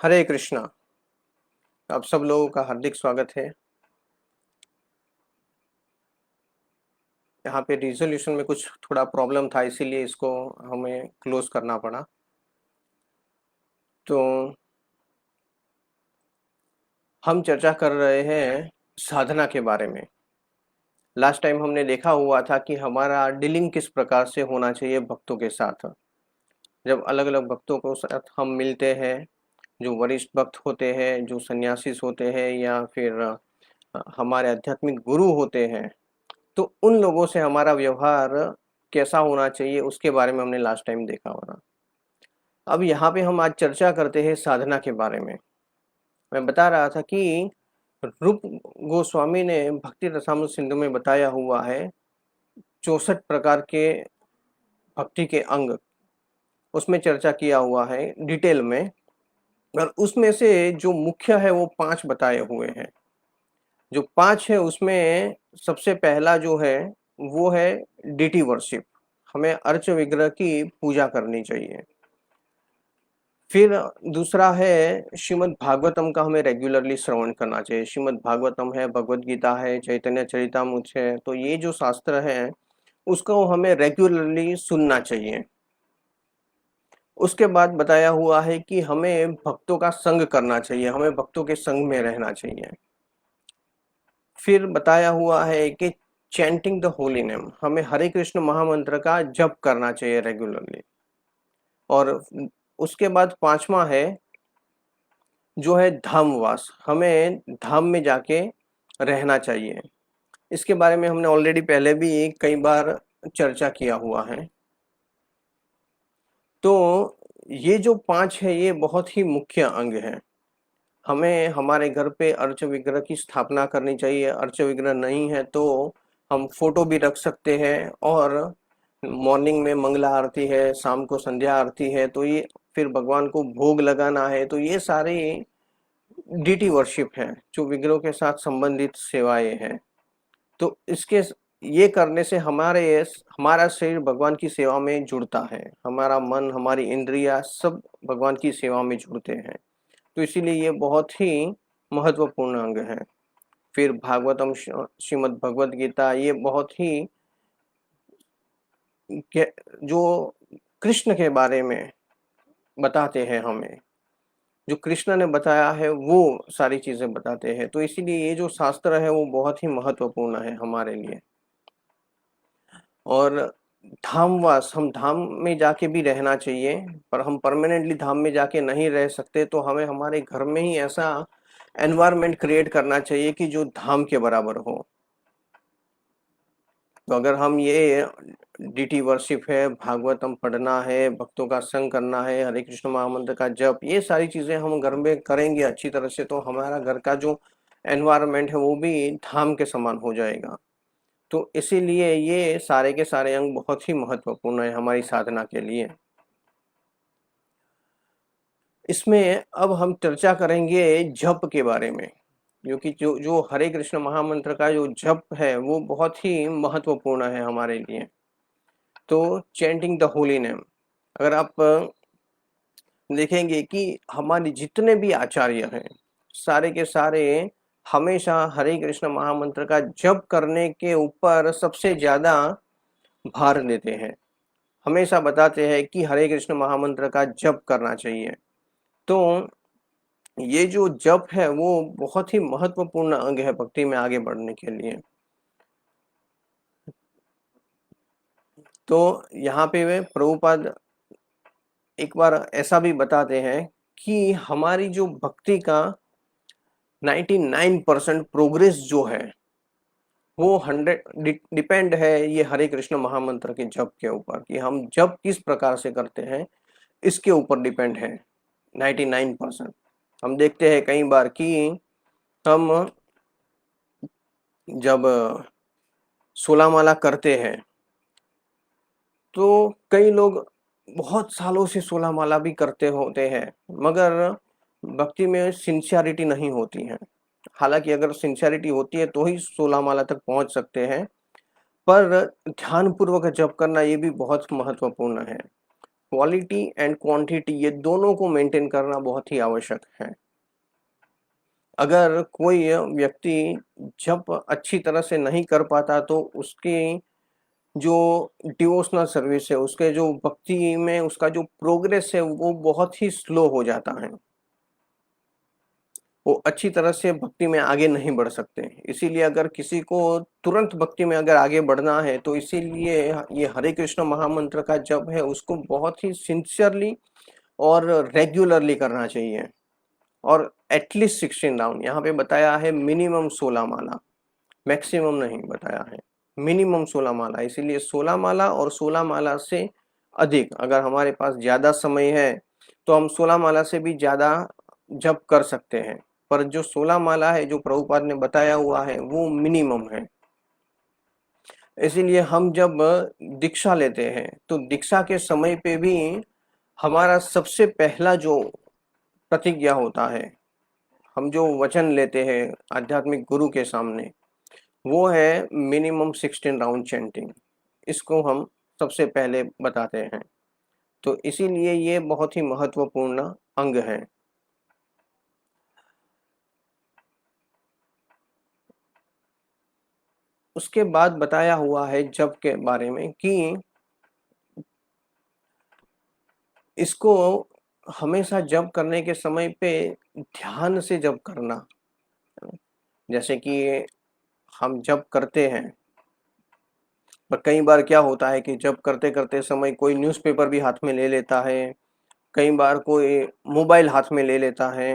हरे कृष्णा। आप सब लोगों का हार्दिक स्वागत है। यहाँ पे रिज़ॉल्यूशन में कुछ थोड़ा प्रॉब्लम था, इसीलिए इसको हमें क्लोज़ करना पड़ा। तो हम चर्चा कर रहे हैं साधना के बारे में। लास्ट टाइम हमने देखा हुआ था कि हमारा डीलिंग किस प्रकार से होना चाहिए भक्तों के साथ। जब अलग-अलग भक्तों को साथ हम मिलते हैं, जो वरिष्ठ भक्त होते हैं, जो सन्यासी होते हैं या फिर हमारे आध्यात्मिक गुरु होते हैं, तो उन लोगों से हमारा व्यवहार कैसा होना चाहिए उसके बारे में हमने लास्ट टाइम देखा होगा। अब यहाँ पे हम आज चर्चा करते हैं साधना के बारे में। मैं बता रहा था कि रूप गोस्वामी ने भक्ति रसामृत सिंधु में बताया हुआ है 64 प्रकार के भक्ति के अंग, उसमें चर्चा किया हुआ है डिटेल में। और उसमें से जो मुख्य है वो 5 बताए हुए हैं। जो 5 है उसमें सबसे पहला जो है वो है डीटी वर्शिप। हमें अर्च विग्रह की पूजा करनी चाहिए। फिर दूसरा है श्रीमद् भागवतम का हमें रेगुलरली श्रवण करना चाहिए। श्रीमद् भागवतम है, भगवद गीता है, चैतन्य चरितामृत है, तो ये जो शास्त्र है उसको हमें रेगुलरली सुनना चाहिए। उसके बाद बताया हुआ है कि हमें भक्तों का संग करना चाहिए, हमें भक्तों के संग में रहना चाहिए। फिर बताया हुआ है कि चैंटिंग द होली नेम, हमें हरे कृष्ण महामंत्र का जप करना चाहिए रेगुलरली। और उसके बाद पांचवा है जो है धामवास, हमें धाम में जाके रहना चाहिए। इसके बारे में हमने ऑलरेडी पहले भी कई बार चर्चा किया हुआ है। तो ये जो 5 है ये बहुत ही मुख्य अंग है। हमें हमारे घर पे अर्च विग्रह की स्थापना करनी चाहिए। अर्च विग्रह नहीं है तो हम फोटो भी रख सकते हैं। और मॉर्निंग में मंगला आरती है, शाम को संध्या आरती है, तो ये फिर भगवान को भोग लगाना है, तो ये सारे डीटी वर्शिप है जो विग्रहों के साथ संबंधित सेवाएं हैं। तो इसके ये करने से हमारा शरीर भगवान की सेवा में जुड़ता है, हमारा मन, हमारी इंद्रियां सब भगवान की सेवा में जुड़ते हैं। तो इसीलिए ये बहुत ही महत्वपूर्ण अंग है। फिर भागवतम, श्रीमद् भगवद गीता, ये बहुत ही जो कृष्ण के बारे में बताते हैं, हमें जो कृष्ण ने बताया है वो सारी चीजें बताते हैं। तो इसीलिए ये जो शास्त्र है वो बहुत ही महत्वपूर्ण है हमारे लिए। और धामवास, हम धाम में जाके भी रहना चाहिए, पर हम परमानेंटली धाम में जाके नहीं रह सकते, तो हमें हमारे घर में ही ऐसा एनवायरनमेंट क्रिएट करना चाहिए कि जो धाम के बराबर हो। तो अगर हम ये डीटी वर्शिप है, भागवतम पढ़ना है, भक्तों का संग करना है, हरे कृष्ण महामंत्र का जप, ये सारी चीजें हम घर में करेंगे अच्छी तरह से, तो हमारा घर का जो एनवायरनमेंट है वो भी धाम के समान हो जाएगा। तो इसीलिए ये सारे के सारे अंग बहुत ही महत्वपूर्ण है हमारी साधना के लिए। इसमें अब हम चर्चा करेंगे जप के बारे में, क्योंकि जो जो हरे कृष्ण महामंत्र का जो जप है वो बहुत ही महत्वपूर्ण है हमारे लिए। तो चैंटिंग द होली नेम, अगर आप देखेंगे कि हमारे जितने भी आचार्य हैं सारे के सारे हमेशा हरे कृष्ण महामंत्र का जप करने के ऊपर सबसे ज्यादा भार देते हैं। हमेशा बताते हैं कि हरे कृष्ण महामंत्र का जप करना चाहिए। तो ये जो जप है वो बहुत ही महत्वपूर्ण अंग है भक्ति में आगे बढ़ने के लिए। तो यहाँ पे वे प्रभुपाद एक बार ऐसा भी बताते हैं कि हमारी जो भक्ति का 99% प्रोग्रेस जो है वो 100 डिपेंड है ये हरे कृष्ण महामंत्र के जप के ऊपर, कि हम जप किस प्रकार से करते हैं इसके ऊपर डिपेंड है 99%। हम देखते हैं कई बार कि हम जब 16 माला करते हैं तो कई लोग बहुत सालों से 16 माला भी करते होते हैं, मगर भक्ति में सिंसियरिटी नहीं होती है। हालांकि अगर सिंसियरिटी होती है तो ही 16 माला तक पहुंच सकते हैं, पर ध्यान पूर्वक जप करना ये भी बहुत महत्वपूर्ण है। क्वालिटी एंड क्वांटिटी ये दोनों को मेंटेन करना बहुत ही आवश्यक है। अगर कोई व्यक्ति जप अच्छी तरह से नहीं कर पाता तो उसकी जो डिवोशनल सर्विस है, उसके जो भक्ति में उसका जो प्रोग्रेस है वो बहुत ही स्लो हो जाता है। वो अच्छी तरह से भक्ति में आगे नहीं बढ़ सकते। इसीलिए अगर किसी को तुरंत भक्ति में अगर आगे बढ़ना है तो इसीलिए ये हरे कृष्ण महामंत्र का जप है उसको बहुत ही सिंसियरली और रेगुलरली करना चाहिए। और एटलीस्ट 16 राउंड, यहाँ पे बताया है मिनिमम 16 माला, मैक्सिमम नहीं बताया है, मिनिमम 16 माला। इसीलिए 16 माला और 16 माला से अधिक, अगर हमारे पास ज़्यादा समय है तो हम 16 माला से भी ज़्यादा जप कर सकते हैं, पर जो 16 माला है जो प्रभुपाद ने बताया हुआ है वो मिनिमम है। इसीलिए हम जब दीक्षा लेते हैं तो दीक्षा के समय पे भी हमारा सबसे पहला जो प्रतिज्ञा होता है, हम जो वचन लेते हैं आध्यात्मिक गुरु के सामने, वो है मिनिमम 16 राउंड चैंटिंग। इसको हम सबसे पहले बताते हैं। तो इसीलिए ये बहुत ही महत्वपूर्ण अंग है। उसके बाद बताया हुआ है जप के बारे में कि इसको हमेशा जप करने के समय पे ध्यान से जप करना। जैसे कि हम जप करते हैं, पर कई बार क्या होता है कि जप करते करते समय कोई न्यूज़पेपर भी हाथ में ले लेता है, कई बार कोई मोबाइल हाथ में ले लेता है,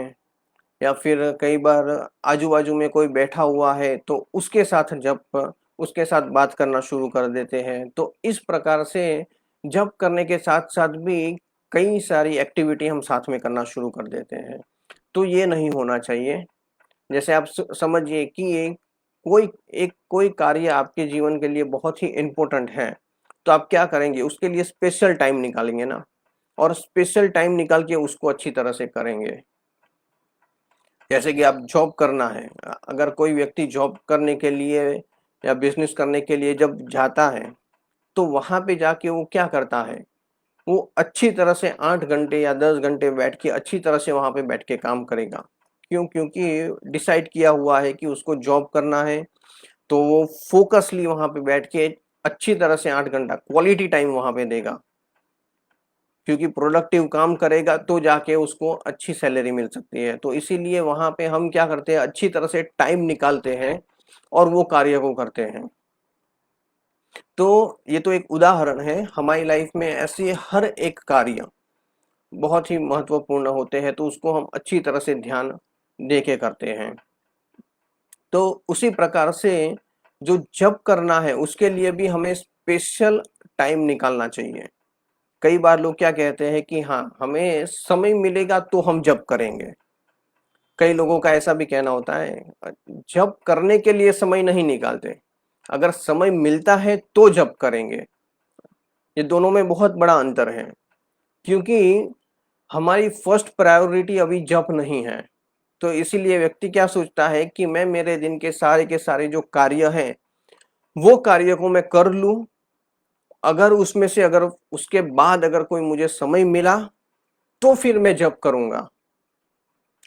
या फिर कई बार आजू बाजू में कोई बैठा हुआ है तो उसके साथ जप, उसके साथ बात करना शुरू कर देते हैं। तो इस प्रकार से जप करने के साथ साथ भी कई सारी एक्टिविटी हम साथ में करना शुरू कर देते हैं। तो ये नहीं होना चाहिए। जैसे आप समझिए कि कोई कार्य आपके जीवन के लिए बहुत ही इम्पोर्टेंट है, तो आप क्या करेंगे, उसके लिए स्पेशल टाइम निकालेंगे ना, और स्पेशल टाइम निकाल के उसको अच्छी तरह से करेंगे। जैसे कि आप जॉब करना है, अगर कोई व्यक्ति जॉब करने के लिए या बिजनेस करने के लिए जब जाता है तो वहां पे जाके वो क्या करता है, वो अच्छी तरह से 8 घंटे या 10 घंटे बैठ के अच्छी तरह से वहां पे बैठ के काम करेगा। क्यों? क्योंकि डिसाइड किया हुआ है कि उसको जॉब करना है, तो वो फोकसली वहां पे बैठ के अच्छी तरह से 8 घंटा क्वालिटी टाइम वहां पे देगा। क्योंकि प्रोडक्टिव काम करेगा तो जाके उसको अच्छी सैलरी मिल सकती है। तो इसीलिए वहां पे हम क्या करते हैं, अच्छी तरह से टाइम निकालते हैं और वो कार्य को करते हैं। तो ये तो एक उदाहरण है, हमारी लाइफ में ऐसे हर एक कार्य बहुत ही महत्वपूर्ण होते हैं, तो उसको हम अच्छी तरह से ध्यान दे के करते हैं। तो उसी प्रकार से जो जप करना है उसके लिए भी हमें स्पेशल टाइम निकालना चाहिए। कई बार लोग क्या कहते हैं कि हाँ, हमें समय मिलेगा तो हम जप करेंगे। कई लोगों का ऐसा भी कहना होता है, जप करने के लिए समय नहीं निकालते, अगर समय मिलता है तो जप करेंगे। ये दोनों में बहुत बड़ा अंतर है, क्योंकि हमारी फर्स्ट प्रायोरिटी अभी जप नहीं है। तो इसीलिए व्यक्ति क्या सोचता है कि मैं मेरे दिन के सारे जो कार्य हैं वो कार्य को मैं कर लूं, अगर उसमें से अगर उसके बाद अगर कोई मुझे समय मिला तो फिर मैं जप करूंगा,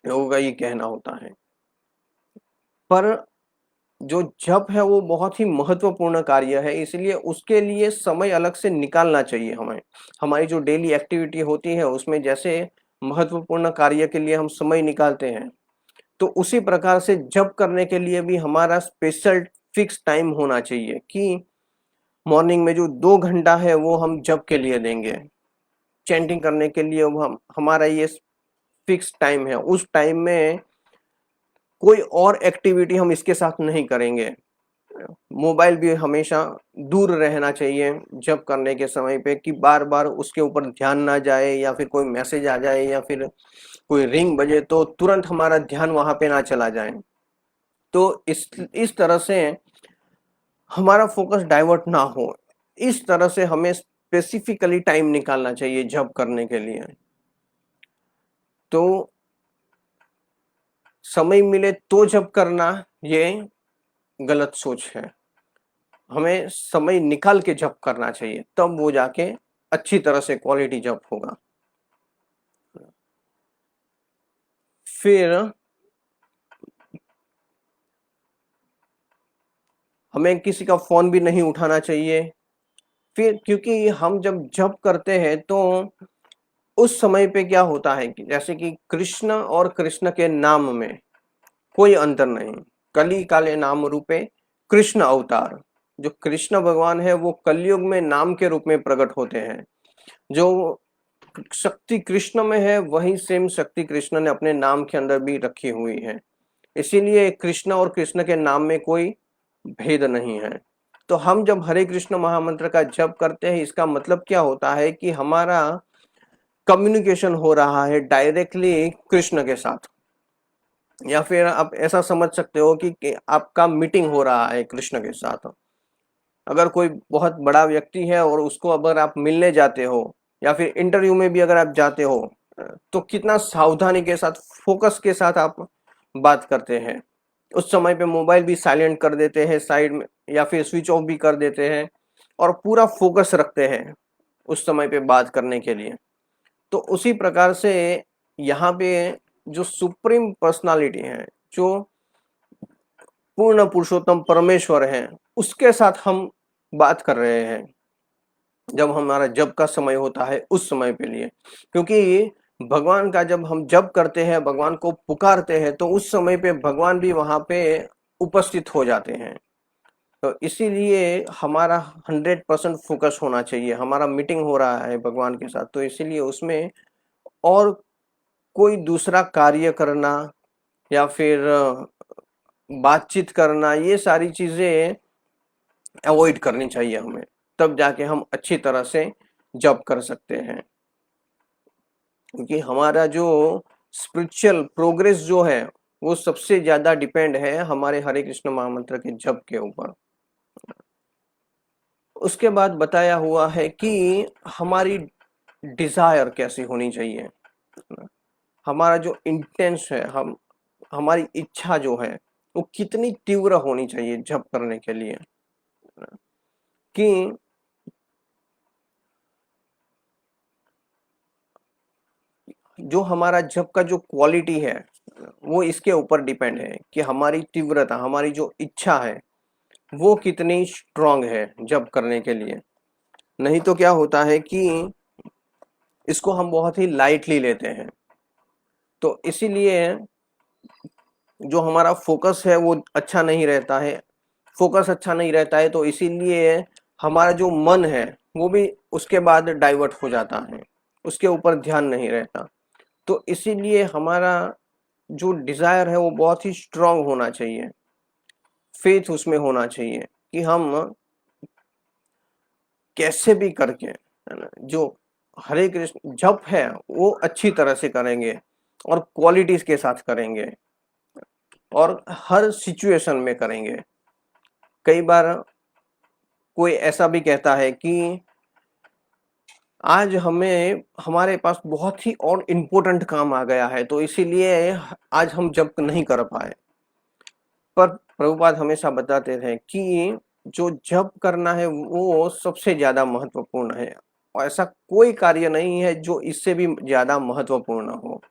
लोगों का ये कहना होता है। पर जो जप है वो बहुत ही महत्वपूर्ण कार्य है, इसलिए उसके लिए समय अलग से निकालना चाहिए हमें। हमारी जो डेली एक्टिविटी होती है उसमें जैसे महत्वपूर्ण कार्य के लिए हम समय निकालते हैं, तो उसी प्रकार से जप करने के लिए भी हमारा स्पेशल फिक्स टाइम होना चाहिए कि मॉर्निंग में जो 2 घंटा है वो हम जप के लिए देंगे, चैंटिंग करने के लिए वो हम हमारा ये फिक्स टाइम है। उस टाइम में कोई और एक्टिविटी हम इसके साथ नहीं करेंगे। मोबाइल भी हमेशा दूर रहना चाहिए जब करने के समय पे, कि बार बार उसके ऊपर ध्यान ना जाए, या फिर कोई मैसेज आ जाए या फिर कोई रिंग बजे तो तुरंत हमारा ध्यान वहां पे ना चला जाए। तो इस तरह से हमारा फोकस डाइवर्ट ना हो, इस तरह से हमें स्पेसिफिकली टाइम निकालना चाहिए जब करने के लिए। तो समय मिले तो जब करना, ये गलत सोच है। हमें समय निकाल के जब करना चाहिए, तब वो जाके अच्छी तरह से क्वालिटी जप होगा। फिर हमें किसी का फोन भी नहीं उठाना चाहिए। फिर क्योंकि हम जब जप करते हैं तो उस समय पे क्या होता है कि जैसे कि कृष्ण और कृष्ण के नाम में कोई अंतर नहीं। कली काले नाम रूपे कृष्ण अवतार। जो कृष्ण भगवान है वो कलयुग में नाम के रूप में प्रकट होते हैं। जो शक्ति कृष्ण में है वही सेम शक्ति कृष्ण ने अपने नाम के अंदर भी रखी हुई है। इसीलिए कृष्ण और कृष्ण के नाम में कोई भेद नहीं है। तो हम जब हरे कृष्ण महामंत्र का जप करते हैं इसका मतलब क्या होता है कि हमारा कम्युनिकेशन हो रहा है डायरेक्टली कृष्ण के साथ। या फिर आप ऐसा समझ सकते हो कि आपका मीटिंग हो रहा है कृष्ण के साथ। अगर कोई बहुत बड़ा व्यक्ति है और उसको अगर आप मिलने जाते हो या फिर इंटरव्यू में भी अगर आप जाते हो तो कितना सावधानी के साथ फोकस के साथ आप बात करते हैं। उस समय पे मोबाइल भी साइलेंट कर देते हैं साइड में या फिर स्विच ऑफ भी कर देते हैं और पूरा फोकस रखते हैं उस समय पे बात करने के लिए। तो उसी प्रकार से यहाँ पे जो सुप्रीम पर्सनालिटी है, जो पूर्ण पुरुषोत्तम परमेश्वर है, उसके साथ हम बात कर रहे हैं जब हमारा जप का समय होता है उस समय के लिए। क्योंकि भगवान का जब हम जप करते हैं, भगवान को पुकारते हैं तो उस समय पे भगवान भी वहां पे उपस्थित हो जाते हैं। तो इसीलिए हमारा 100% फोकस होना चाहिए। हमारा मीटिंग हो रहा है भगवान के साथ तो इसीलिए उसमें और कोई दूसरा कार्य करना या फिर बातचीत करना ये सारी चीजें अवॉइड करनी चाहिए हमें। तब जाके हम अच्छी तरह से जप कर सकते हैं। क्योंकि हमारा जो स्पिरिचुअल प्रोग्रेस जो है वो सबसे ज्यादा डिपेंड है हमारे हरे कृष्ण महामंत्र के जप के ऊपर। उसके बाद बताया हुआ है कि हमारी डिजायर कैसी होनी चाहिए। हमारा जो इंटेंस है, हमारी इच्छा जो है वो कितनी तीव्र होनी चाहिए जप करने के लिए। कि जो हमारा जप का जो क्वालिटी है वो इसके ऊपर डिपेंड है कि हमारी तीव्रता, हमारी जो इच्छा है वो कितनी स्ट्रांग है जप करने के लिए। नहीं तो क्या होता है कि इसको हम बहुत ही लाइटली लेते हैं। तो इसीलिए जो हमारा फोकस है वो अच्छा नहीं रहता है। फोकस अच्छा नहीं रहता है तो इसीलिए हमारा जो मन है वो भी उसके बाद डाइवर्ट हो जाता है, उसके ऊपर ध्यान नहीं रहता। तो इसीलिए हमारा जो डिजायर है वो बहुत ही स्ट्रांग होना चाहिए, फेथ उसमें होना चाहिए कि हम कैसे भी करके, है ना, जो हरे कृष्ण जप है वो अच्छी तरह से करेंगे और क्वालिटीज के साथ करेंगे और हर सिचुएशन में करेंगे। कई बार कोई ऐसा भी कहता है कि आज हमें हमारे पास बहुत ही और इम्पोर्टेंट काम आ गया है तो इसीलिए आज हम जप नहीं कर पाए। पर प्रभुपाद हमेशा बताते थे कि जो जप करना है वो सबसे ज्यादा महत्वपूर्ण है और ऐसा कोई कार्य नहीं है जो इससे भी ज्यादा महत्वपूर्ण हो।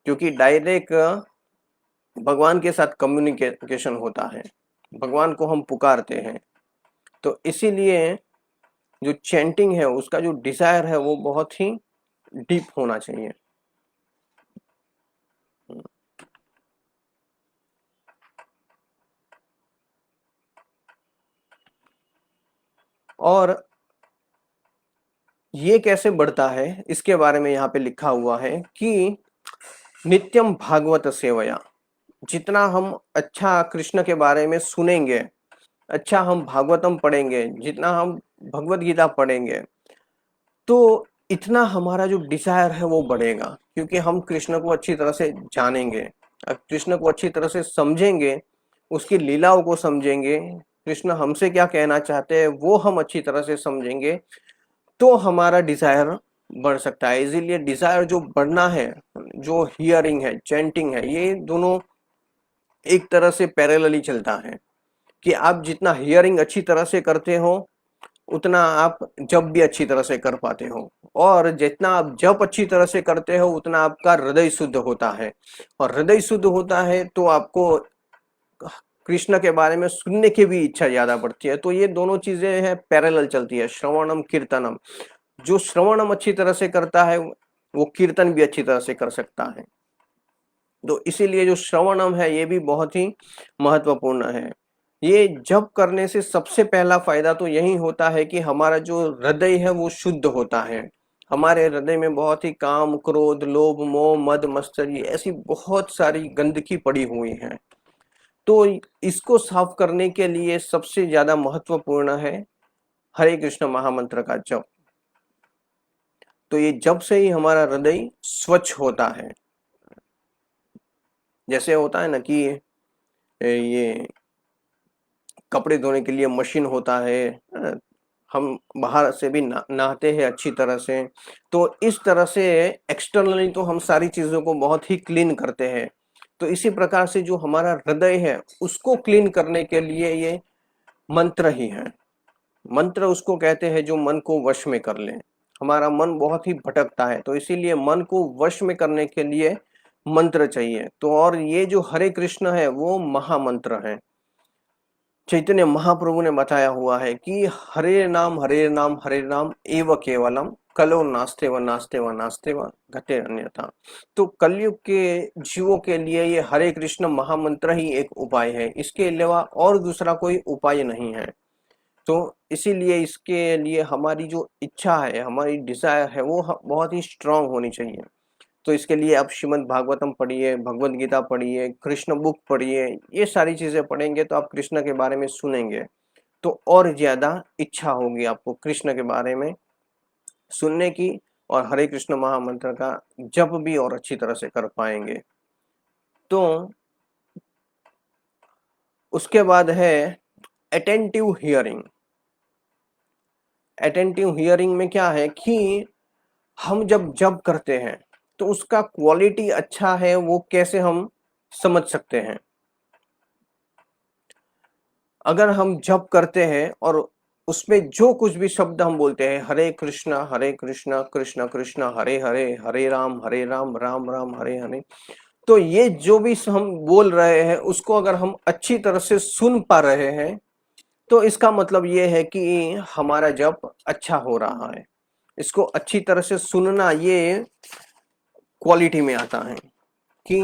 क्योंकि डायरेक्ट भगवान के साथ कम्युनिकेशन होता है, भगवान को हम पुकारते हैं। तो इसीलिए जो चैंटिंग है उसका जो डिजायर है वो बहुत ही डीप होना चाहिए। और ये कैसे बढ़ता है इसके बारे में यहाँ पे लिखा हुआ है कि नित्यम भागवत सेवया। जितना हम अच्छा कृष्ण के बारे में सुनेंगे, अच्छा हम भागवतम पढ़ेंगे, जितना हम भगवत गीता पढ़ेंगे तो इतना हमारा जो डिजायर है वो बढ़ेगा। क्योंकि हम कृष्ण को अच्छी तरह से जानेंगे, कृष्ण को अच्छी तरह से समझेंगे, उसकी लीलाओं को समझेंगे, कृष्ण हमसे क्या कहना चाहते हैं वो हम अच्छी तरह से समझेंगे तो हमारा डिजायर बढ़ सकता है। इसीलिए डिजायर जो बढ़ना है, जो हियरिंग है, चैंटिंग है, ये दोनों एक तरह से पैरेलली चलता है। कि आप जितना हियरिंग अच्छी तरह से करते हो उतना आप जप भी अच्छी तरह से कर पाते हो। और जितना आप जप अच्छी तरह से करते हो उतना आपका हृदय शुद्ध होता है, और हृदय शुद्ध होता है तो आपको कृष्ण के बारे में सुनने की भी इच्छा ज्यादा बढ़ती है। तो ये दोनों चीजें हैं, पैरेलल चलती है, श्रवणम कीर्तनम। जो श्रवणम अच्छी तरह से करता है वो कीर्तन भी अच्छी तरह से कर सकता है। तो इसीलिए जो श्रवणम है ये भी बहुत ही महत्वपूर्ण है। ये जप करने से सबसे पहला फायदा तो यही होता है कि हमारा जो हृदय है वो शुद्ध होता है। हमारे हृदय में बहुत ही काम, क्रोध, लोभ, मोह, मद, मत्सर्य ऐसी बहुत सारी गंदगी पड़ी हुई है। तो इसको साफ करने के लिए सबसे ज्यादा महत्वपूर्ण है हरे कृष्ण महामंत्र का जप। तो ये जप से ही हमारा हृदय स्वच्छ होता है। जैसे होता है ना कि ये कपड़े धोने के लिए मशीन होता है, हम बाहर से भी नहाते हैं अच्छी तरह से। तो इस तरह से एक्सटर्नली तो हम सारी चीजों को बहुत ही क्लीन करते हैं। तो इसी प्रकार से जो हमारा हृदय है उसको क्लीन करने के लिए ये मंत्र ही है। मंत्र उसको कहते हैं जो मन को वश में कर ले। हमारा मन बहुत ही भटकता है, तो इसीलिए मन को वश में करने के लिए मंत्र चाहिए। तो और ये जो हरे कृष्ण है वो महामंत्र है। चैतन्य महाप्रभु ने बताया हुआ है कि हरे नाम हरे नाम हरे नाम एव केवलम, कलो नास्ते व नास्ते व नास्ते व घटे अन्यथा। तो कलयुग के जीवों के लिए ये हरे कृष्ण महामंत्र ही एक उपाय है, इसके अलावा और दूसरा कोई उपाय नहीं है। तो इसीलिए इसके लिए हमारी जो इच्छा है, हमारी डिजायर है वो बहुत ही स्ट्रांग होनी चाहिए। तो इसके लिए आप श्रीमद् भागवतम पढ़िए, भगवत गीता पढ़िए, कृष्ण बुक पढ़िए। ये सारी चीजें पढ़ेंगे तो आप कृष्ण के बारे में सुनेंगे तो और ज्यादा इच्छा होगी आपको कृष्ण के बारे में सुनने की, और हरे कृष्ण महामंत्र का जप भी और अच्छी तरह से कर पाएंगे। तो उसके बाद है अटेंटिव हियरिंग। अटेंटिव हियरिंग में क्या है कि हम जब जप करते हैं तो उसका क्वालिटी अच्छा है वो कैसे हम समझ सकते हैं। अगर हम जप करते हैं और उसमें जो कुछ भी शब्द हम बोलते हैं, हरे कृष्णा कृष्ण कृष्ण हरे हरे, हरे राम राम राम हरे हरे, तो ये जो भी हम बोल रहे हैं उसको अगर हम अच्छी तरह से सुन पा रहे हैं तो इसका मतलब ये है कि हमारा जप अच्छा हो रहा है। इसको अच्छी तरह से सुनना ये क्वालिटी में आता है कि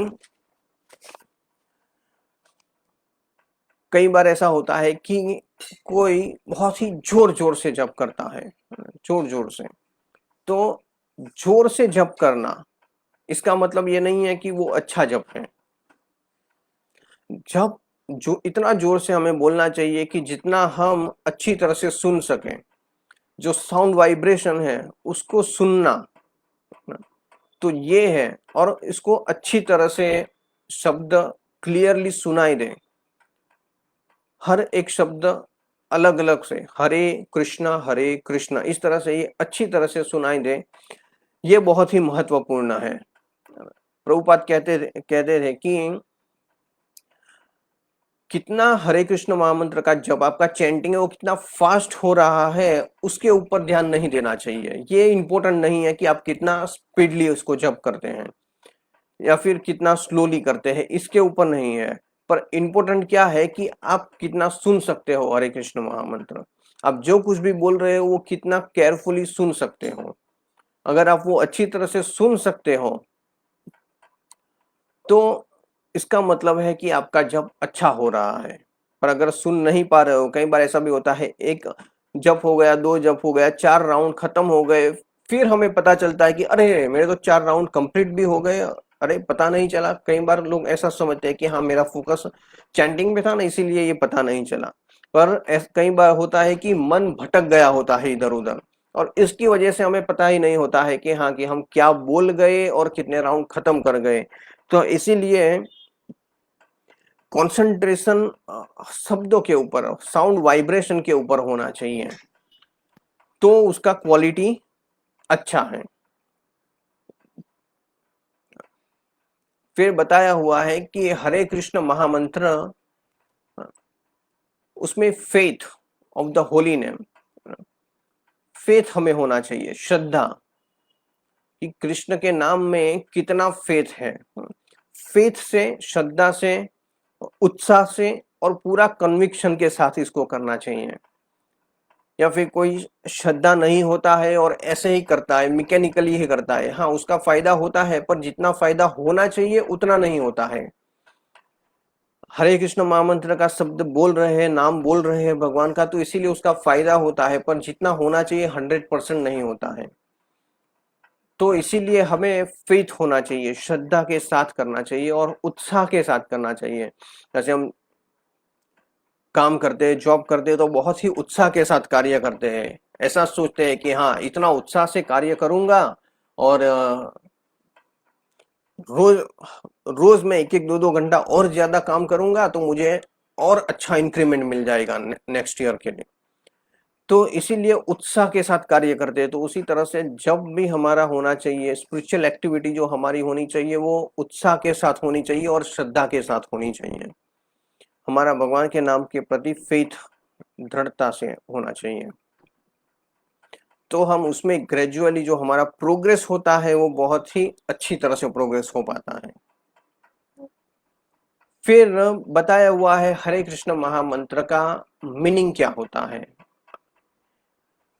कई बार ऐसा होता है कि कोई बहुत ही जोर जोर से जप करता है, जोर जोर से। तो जोर से जप करना इसका मतलब ये नहीं है कि वो अच्छा जप है। जप जो इतना जोर से हमें बोलना चाहिए कि जितना हम अच्छी तरह से सुन सकें, जो साउंड वाइब्रेशन है उसको सुनना। तो ये है, और इसको अच्छी तरह से शब्द क्लियरली सुनाई दे, हर एक शब्द अलग अलग से, हरे कृष्णा इस तरह से ये अच्छी तरह से सुनाई दे, ये बहुत ही महत्वपूर्ण है। प्रभुपाद कहते थे कि कितना हरे कृष्ण महामंत्र का जब आपका चैंटिंग है वो कितना फास्ट हो रहा है उसके ऊपर ध्यान नहीं देना चाहिए। ये इंपॉर्टेंट नहीं है कि आप कितना स्पीडली उसको जप करते हैं या फिर कितना स्लोली करते हैं, इसके ऊपर नहीं है। पर इंपॉर्टेंट क्या है कि आप कितना सुन सकते हो हरे कृष्ण महामंत्र। आप जो कुछ भी बोल रहे हो वो कितना केयरफुली सुन सकते हो। अगर आप वो अच्छी तरह से सुन सकते हो तो इसका मतलब है कि आपका जप अच्छा हो रहा है। पर अगर सुन नहीं पा रहे हो, कई बार ऐसा भी होता है, एक जप हो गया, दो जप हो गया, 4 राउंड खत्म हो गए, फिर हमें पता चलता है कि अरे मेरे तो 4 राउंड कंप्लीट भी हो गए, अरे पता नहीं चला। कई बार लोग ऐसा समझते हैं कि हाँ मेरा फोकस चैंटिंग में था ना इसीलिए ये पता नहीं चला। पर कई बार होता है कि मन भटक गया होता है इधर उधर, और इसकी वजह से हमें पता ही नहीं होता है कि हाँ कि हम क्या बोल गए और कितने राउंड खत्म कर गए। तो इसीलिए कंसंट्रेशन शब्दों के ऊपर, साउंड वाइब्रेशन के ऊपर होना चाहिए, तो उसका क्वालिटी अच्छा है। फिर बताया हुआ है कि हरे कृष्ण महामंत्र उसमें faith of the holy name, faith हमें होना चाहिए, श्रद्धा, कि कृष्ण के नाम में कितना फेथ है। फेथ से, श्रद्धा से, उत्साह से और पूरा कन्विक्शन के साथ इसको करना चाहिए। या फिर कोई श्रद्धा नहीं होता है और ऐसे ही करता है, मैकेनिकली ही करता है, हाँ उसका फायदा होता है पर जितना फायदा होना चाहिए उतना नहीं होता है। हरे कृष्ण महामंत्र का शब्द बोल रहे हैं, नाम बोल रहे हैं भगवान का, तो इसीलिए उसका फायदा होता है, पर जितना होना चाहिए 100% नहीं होता है। तो इसीलिए हमें फेथ होना चाहिए, श्रद्धा के साथ करना चाहिए और उत्साह के साथ करना चाहिए। जैसे हम काम करते हैं, जॉब करते हैं, तो बहुत ही उत्साह के साथ कार्य करते हैं, ऐसा सोचते हैं कि हाँ इतना उत्साह से कार्य करूंगा और रोज रोज मैं 1-1, 2-2 घंटा और ज्यादा काम करूंगा तो मुझे और अच्छा इंक्रीमेंट मिल जाएगा नेक्स्ट ईयर के लिए। तो इसीलिए उत्साह के साथ कार्य करते हैं। तो उसी तरह से जब भी हमारा होना चाहिए स्पिरिचुअल एक्टिविटी, जो हमारी होनी चाहिए वो उत्साह के साथ होनी चाहिए और श्रद्धा के साथ होनी चाहिए। हमारा भगवान के नाम के प्रति फेथ दृढ़ता से होना चाहिए, तो हम उसमें ग्रेजुअली जो हमारा प्रोग्रेस होता है वो बहुत ही अच्छी तरह से प्रोग्रेस हो पाता है। फिर बताया हुआ है हरे कृष्ण महामंत्र का मीनिंग क्या होता है।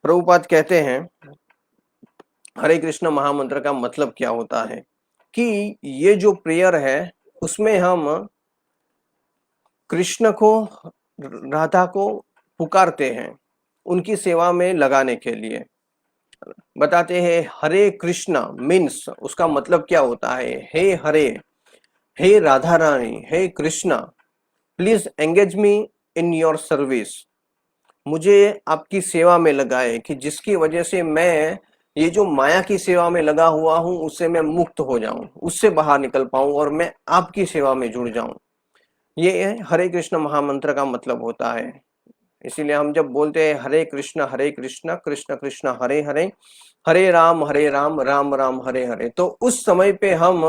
प्रभुपाद कहते हैं हरे कृष्ण महामंत्र का मतलब क्या होता है कि ये जो प्रेयर है उसमें हम कृष्ण को, राधा को पुकारते हैं उनकी सेवा में लगाने के लिए। बताते हैं हरे कृष्णा मीन्स उसका मतलब क्या होता है, हे हरे, हे राधा रानी, हे Krishna, please engage me in your service, मुझे आपकी सेवा में लगाए, कि जिसकी वजह से मैं ये जो माया की सेवा में लगा हुआ हूं उससे मैं मुक्त हो जाऊं, उससे बाहर निकल पाऊं और मैं आपकी सेवा में जुड़ जाऊं। ये हरे कृष्ण महामंत्र का मतलब होता है। इसीलिए हम जब बोलते हैं हरे कृष्ण कृष्ण कृष्ण हरे हरे, हरे राम राम राम हरे हरे, तो उस समय पे हम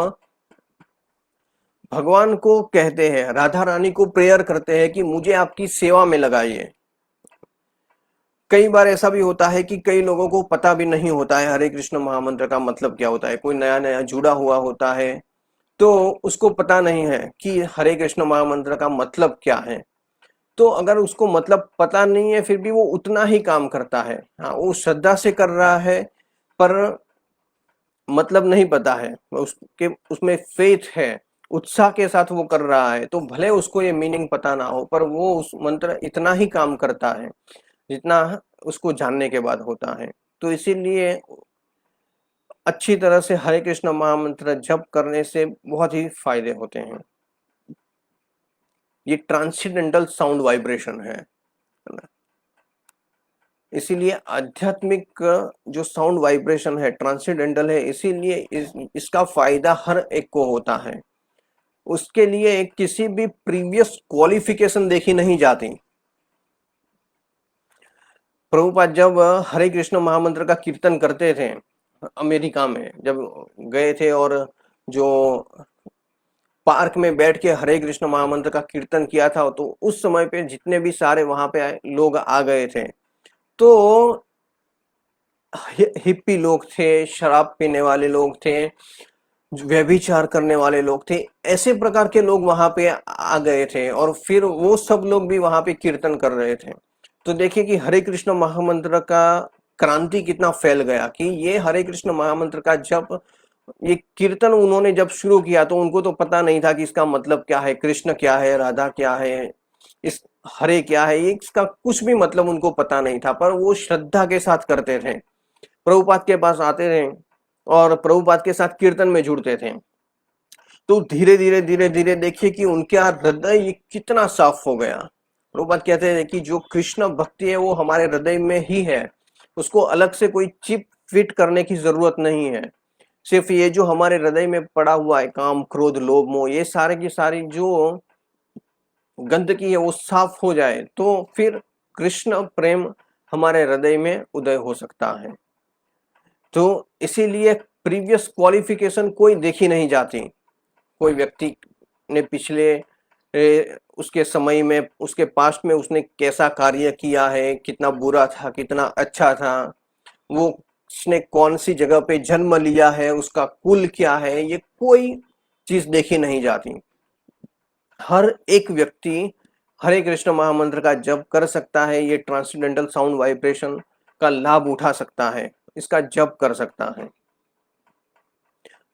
भगवान को कहते हैं, राधा रानी को प्रेयर करते हैं कि मुझे आपकी सेवा में लगाइए। कई बार ऐसा भी होता है कि कई लोगों को पता भी नहीं होता है हरे कृष्ण महामंत्र का मतलब क्या होता है। कोई नया नया जुड़ा हुआ होता है तो उसको पता नहीं है कि हरे कृष्ण महामंत्र का मतलब क्या है। तो अगर उसको मतलब पता नहीं है फिर भी वो उतना ही काम करता है, हाँ वो श्रद्धा से कर रहा है पर मतलब नहीं पता है, उसके उसमें फेथ है, उत्साह के साथ वो कर रहा है, तो भले उसको ये मीनिंग पता ना हो पर वो उस मंत्र इतना ही काम करता है जितना उसको जानने के बाद होता है। तो इसीलिए अच्छी तरह से हरे कृष्ण महामंत्र जप करने से बहुत ही फायदे होते हैं। ये ट्रांसेंडेंटल साउंड वाइब्रेशन है ना? इसीलिए आध्यात्मिक जो साउंड वाइब्रेशन है ट्रांसेंडेंटल है, इसीलिए इसका फायदा हर एक को होता है। उसके लिए किसी भी प्रीवियस क्वालिफिकेशन देखी नहीं जाती। प्रभुपाद जब हरे कृष्ण महामंत्र का कीर्तन करते थे अमेरिका में जब गए थे और जो पार्क में बैठ के हरे कृष्ण महामंत्र का कीर्तन किया था, तो उस समय पे जितने भी सारे वहां पे लोग आ गए थे तो हिप्पी लोग थे, शराब पीने वाले लोग थे, व्यभिचार करने वाले लोग थे, ऐसे प्रकार के लोग वहां पे आ गए थे और फिर वो सब लोग भी वहां पे कीर्तन कर रहे थे। तो देखिए कि हरे कृष्ण महामंत्र का क्रांति कितना फैल गया, कि ये हरे कृष्ण महामंत्र का जब ये कीर्तन उन्होंने जब शुरू किया तो उनको तो पता नहीं था कि इसका मतलब क्या है, कृष्ण क्या है, राधा क्या है, इस हरे क्या है, ये इसका कुछ भी मतलब उनको पता नहीं था, पर वो श्रद्धा के साथ करते थे, प्रभुपाद के पास आते थे और प्रभुपाद के साथ कीर्तन में जुड़ते थे। तो धीरे धीरे धीरे धीरे देखिए कि उनका हृदय कितना साफ हो गया। प्रभुपाद कहते हैं कि जो कृष्ण भक्ति है वो हमारे हृदय में ही है, उसको अलग से कोई चिप फिट करने की जरूरत नहीं है। सिर्फ ये जो हमारे हृदय में पड़ा हुआ है काम क्रोध लोभ मोह, ये सारे की सारी जो गंदगी है वो साफ हो जाए तो फिर कृष्ण प्रेम हमारे हृदय में उदय हो सकता है। तो इसीलिए प्रीवियस क्वालिफिकेशन कोई देखी नहीं जाती। कोई व्यक्ति ने पिछले उसके समय में, उसके पास्ट में उसने कैसा कार्य किया है, कितना बुरा था कितना अच्छा था, वो उसने कौन सी जगह पे जन्म लिया है, उसका कुल क्या है, ये कोई चीज देखी नहीं जाती। हर एक व्यक्ति हरे कृष्ण महामंत्र का जप कर सकता है, ये ट्रांसेंडेंटल साउंड वाइब्रेशन का लाभ उठा सकता है, इसका जप कर सकता है।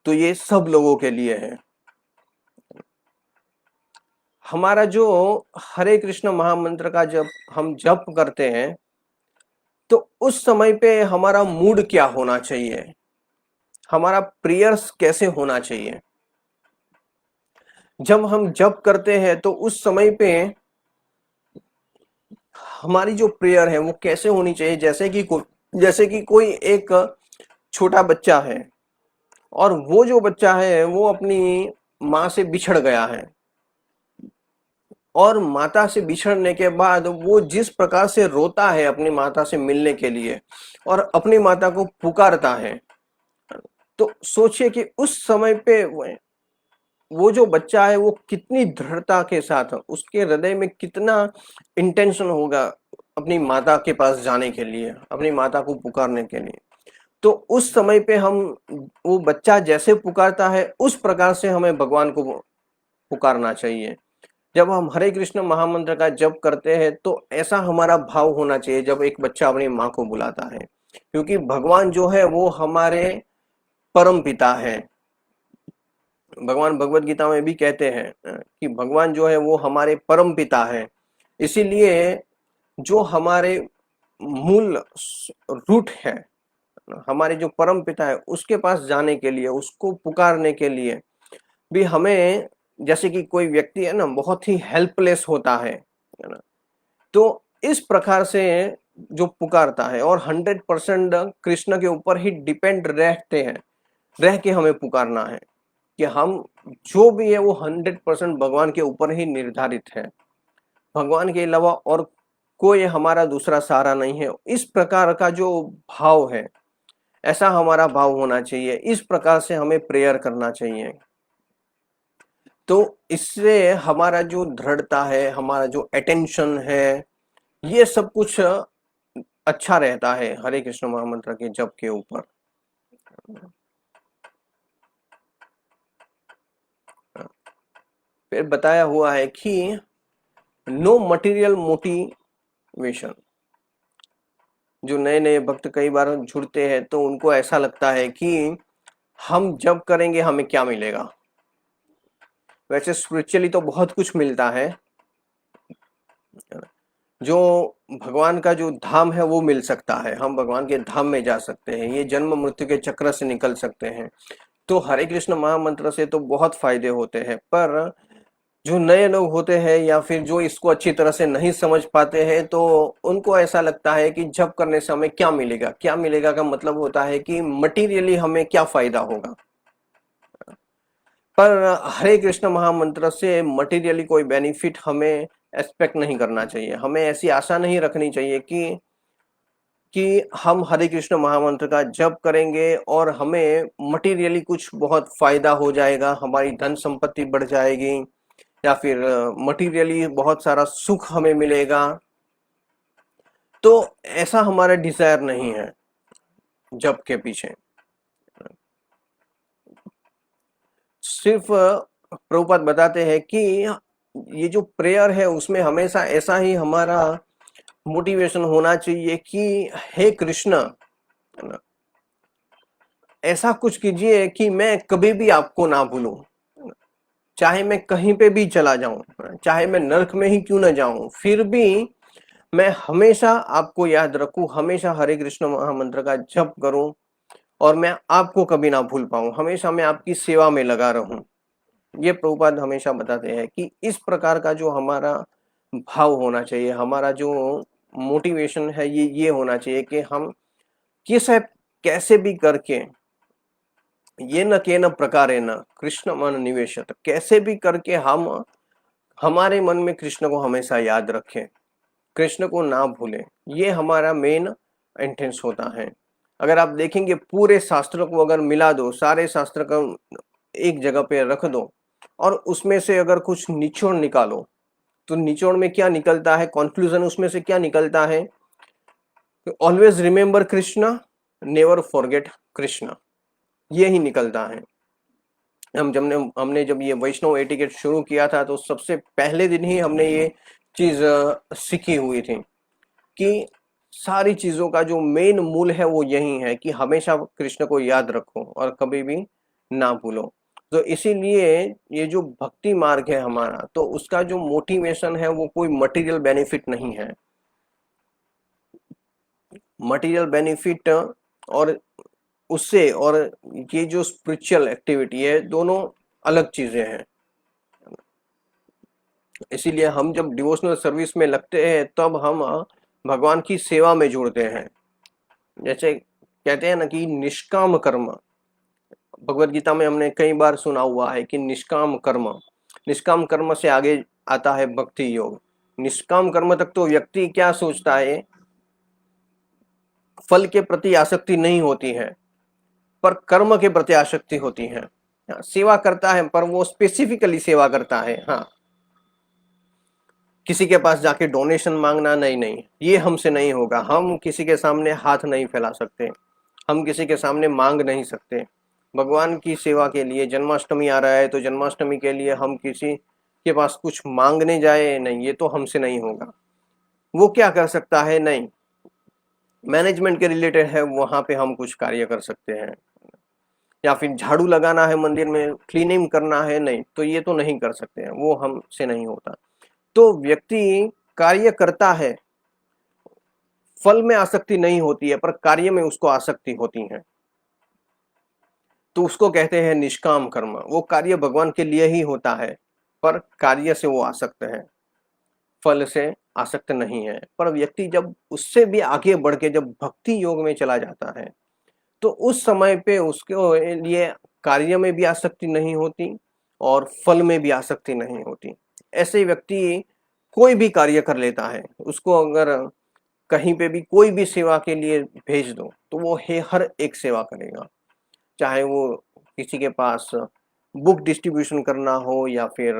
तो ये सब लोगों के लिए है। हमारा जो हरे कृष्ण महामंत्र का जब हम जप करते हैं तो उस समय पे हमारा मूड क्या होना चाहिए, हमारा प्रेयर्स कैसे होना चाहिए। जब हम जप करते हैं तो उस समय पे हमारी जो प्रेयर है वो कैसे होनी चाहिए, जैसे कि कोई एक छोटा बच्चा है और वो जो बच्चा है वो अपनी माँ से बिछड़ गया है, और माता से बिछड़ने के बाद वो जिस प्रकार से रोता है अपनी माता से मिलने के लिए और अपनी माता को पुकारता है, तो सोचिए कि उस समय पे वो जो बच्चा है वो कितनी दृढ़ता के साथ, उसके हृदय में कितना इंटेंशन होगा अपनी माता के पास जाने के लिए, अपनी माता को पुकारने के लिए। तो उस समय पे हम, वो बच्चा जैसे पुकारता है उस प्रकार से हमें भगवान को पुकारना चाहिए। जब हम हरे कृष्ण महामंत्र का जप करते हैं तो ऐसा हमारा भाव होना चाहिए जब एक बच्चा अपनी माँ को बुलाता है, क्योंकि भगवान जो है वो हमारे परम पिता है। भगवान भगवत गीता में भी कहते हैं कि भगवान जो है वो हमारे परम पिता है। इसीलिए जो हमारे मूल रूट है, हमारे जो परम पिता है उसके पास जाने के लिए, उसको पुकारने के लिए भी हमें, जैसे कि कोई व्यक्ति है ना बहुत ही हेल्पलेस होता है ना, तो इस प्रकार से जो पुकारता है और 100% कृष्ण के ऊपर ही डिपेंड रहते हैं, रह के हमें पुकारना है कि हम जो भी है वो 100% भगवान के ऊपर ही निर्धारित है, भगवान के अलावा और कोई हमारा दूसरा सहारा नहीं है। इस प्रकार का जो भाव है, ऐसा हमारा भाव होना चाहिए, इस प्रकार से हमें प्रेयर करना चाहिए। तो इससे हमारा जो दृढ़ता है, हमारा जो अटेंशन है, ये सब कुछ अच्छा रहता है हरे कृष्ण महामंत्र के जप के ऊपर। फिर बताया हुआ है कि नो मटेरियल मोटिवेशन। जो नए नए भक्त कई बार जुड़ते हैं तो उनको ऐसा लगता है कि हम जब करेंगे हमें क्या मिलेगा। वैसे स्पिरिचुअली तो बहुत कुछ मिलता है, जो भगवान का जो धाम है वो मिल सकता है, हम भगवान के धाम में जा सकते हैं, ये जन्म मृत्यु के चक्र से निकल सकते हैं। तो हरे कृष्ण महामंत्र से तो बहुत फायदे होते हैं, पर जो नए लोग होते हैं या फिर जो इसको अच्छी तरह से नहीं समझ पाते हैं तो उनको ऐसा लगता है कि जप करने से हमें क्या मिलेगा। क्या मिलेगा का मतलब होता है कि मटीरियली हमें क्या फायदा होगा, पर हरे कृष्ण महामंत्र से मटेरियली कोई बेनिफिट हमें एक्सपेक्ट नहीं करना चाहिए। हमें ऐसी आशा नहीं रखनी चाहिए कि हम हरे कृष्ण महामंत्र का जप करेंगे और हमें मटेरियली कुछ बहुत फायदा हो जाएगा, हमारी धन संपत्ति बढ़ जाएगी या फिर मटेरियली बहुत सारा सुख हमें मिलेगा। तो ऐसा हमारा डिजायर नहीं है जप के पीछे। सिर्फ प्रभुपाद बताते हैं कि ये जो प्रेयर है उसमें हमेशा ऐसा ही हमारा मोटिवेशन होना चाहिए कि हे कृष्ण, है ना, ऐसा कुछ कीजिए कि मैं कभी भी आपको ना भूलूं, चाहे मैं कहीं पे भी चला जाऊं, चाहे मैं नरक में ही क्यों ना जाऊं, फिर भी मैं हमेशा आपको याद रखूं, हमेशा हरे कृष्ण महामंत्र का जप करूं और मैं आपको कभी ना भूल पाऊं, हमेशा मैं आपकी सेवा में लगा रहूं। ये प्रभुपाद हमेशा बताते हैं कि इस प्रकार का जो हमारा भाव होना चाहिए, हमारा जो मोटिवेशन है ये होना चाहिए कि हम किस कैसे भी करके, ये न के न प्रकारे न कृष्ण मन निवेशत, कैसे भी करके हम हमारे मन में कृष्ण को हमेशा याद रखें, कृष्ण को ना भूलें। ये हमारा मेन इंटेंस होता है। अगर आप देखेंगे पूरे शास्त्रों को अगर मिला दो, सारे शास्त्र को एक जगह पे रख दो और उसमें से अगर कुछ निचोड़ निकालो तो निचोड़ में क्या निकलता है, कंक्लूजन उसमें से क्या निकलता है, always remember Krishna never forget Krishna, ये ही निकलता है। हमने जब ये वैष्णव एटिकेट शुरू किया था तो सबसे पहले दिन ही हमने ये चीज सीखी हुई थी कि सारी चीजों का जो मेन मूल है वो यही है कि हमेशा कृष्ण को याद रखो और कभी भी ना भूलो। तो इसीलिए ये जो भक्ति मार्ग है हमारा, तो उसका जो मोटिवेशन है वो कोई मटेरियल बेनिफिट नहीं है। मटेरियल बेनिफिट और उससे और ये जो स्पिरिचुअल एक्टिविटी है, दोनों अलग चीजें हैं। इसीलिए हम जब डिवोशनल सर्विस में लगते हैं तब हम भगवान की सेवा में जुड़ते हैं। जैसे कहते हैं ना कि निष्काम कर्म, भगवत गीता में हमने कई बार सुना हुआ है कि निष्काम कर्म, निष्काम कर्म से आगे आता है भक्ति योग। निष्काम कर्म तक तो व्यक्ति क्या सोचता है, फल के प्रति आसक्ति नहीं होती है, पर कर्म के प्रति आसक्ति होती है। सेवा करता है पर वो स्पेसिफिकली सेवा करता है। हाँ, किसी के पास जाके डोनेशन मांगना, नहीं नहीं, ये हमसे नहीं होगा। हम किसी के सामने हाथ नहीं फैला सकते, हम किसी के सामने मांग नहीं सकते। भगवान की सेवा के लिए जन्माष्टमी आ रहा है तो जन्माष्टमी के लिए हम किसी के पास कुछ मांगने जाए, नहीं, ये तो हमसे नहीं होगा। वो क्या कर सकता है, नहीं, मैनेजमेंट के रिलेटेड है, वहां पे हम कुछ कार्य कर सकते हैं। या फिर झाड़ू लगाना है मंदिर में, क्लीनिंग करना है, नहीं, तो ये तो नहीं कर सकते हैं, वो हमसे नहीं होता। तो व्यक्ति कार्य करता है, फल में आसक्ति नहीं होती है पर कार्य में उसको आसक्ति होती है, तो उसको कहते हैं निष्काम कर्म। वो कार्य भगवान के लिए ही होता है पर कार्य से वो आसक्त है, फल से आसक्त नहीं है। पर व्यक्ति जब उससे भी आगे बढ़ के जब भक्ति योग में चला जाता है तो उस समय पे उसके लिए कार्य में भी आसक्ति नहीं होती और फल में भी आसक्ति नहीं होती। ऐसे व्यक्ति कोई भी कार्य कर लेता है, उसको अगर कहीं पे भी कोई भी सेवा के लिए भेज दो तो वो हर एक सेवा करेगा। चाहे वो किसी के पास बुक डिस्ट्रीब्यूशन करना हो, या फिर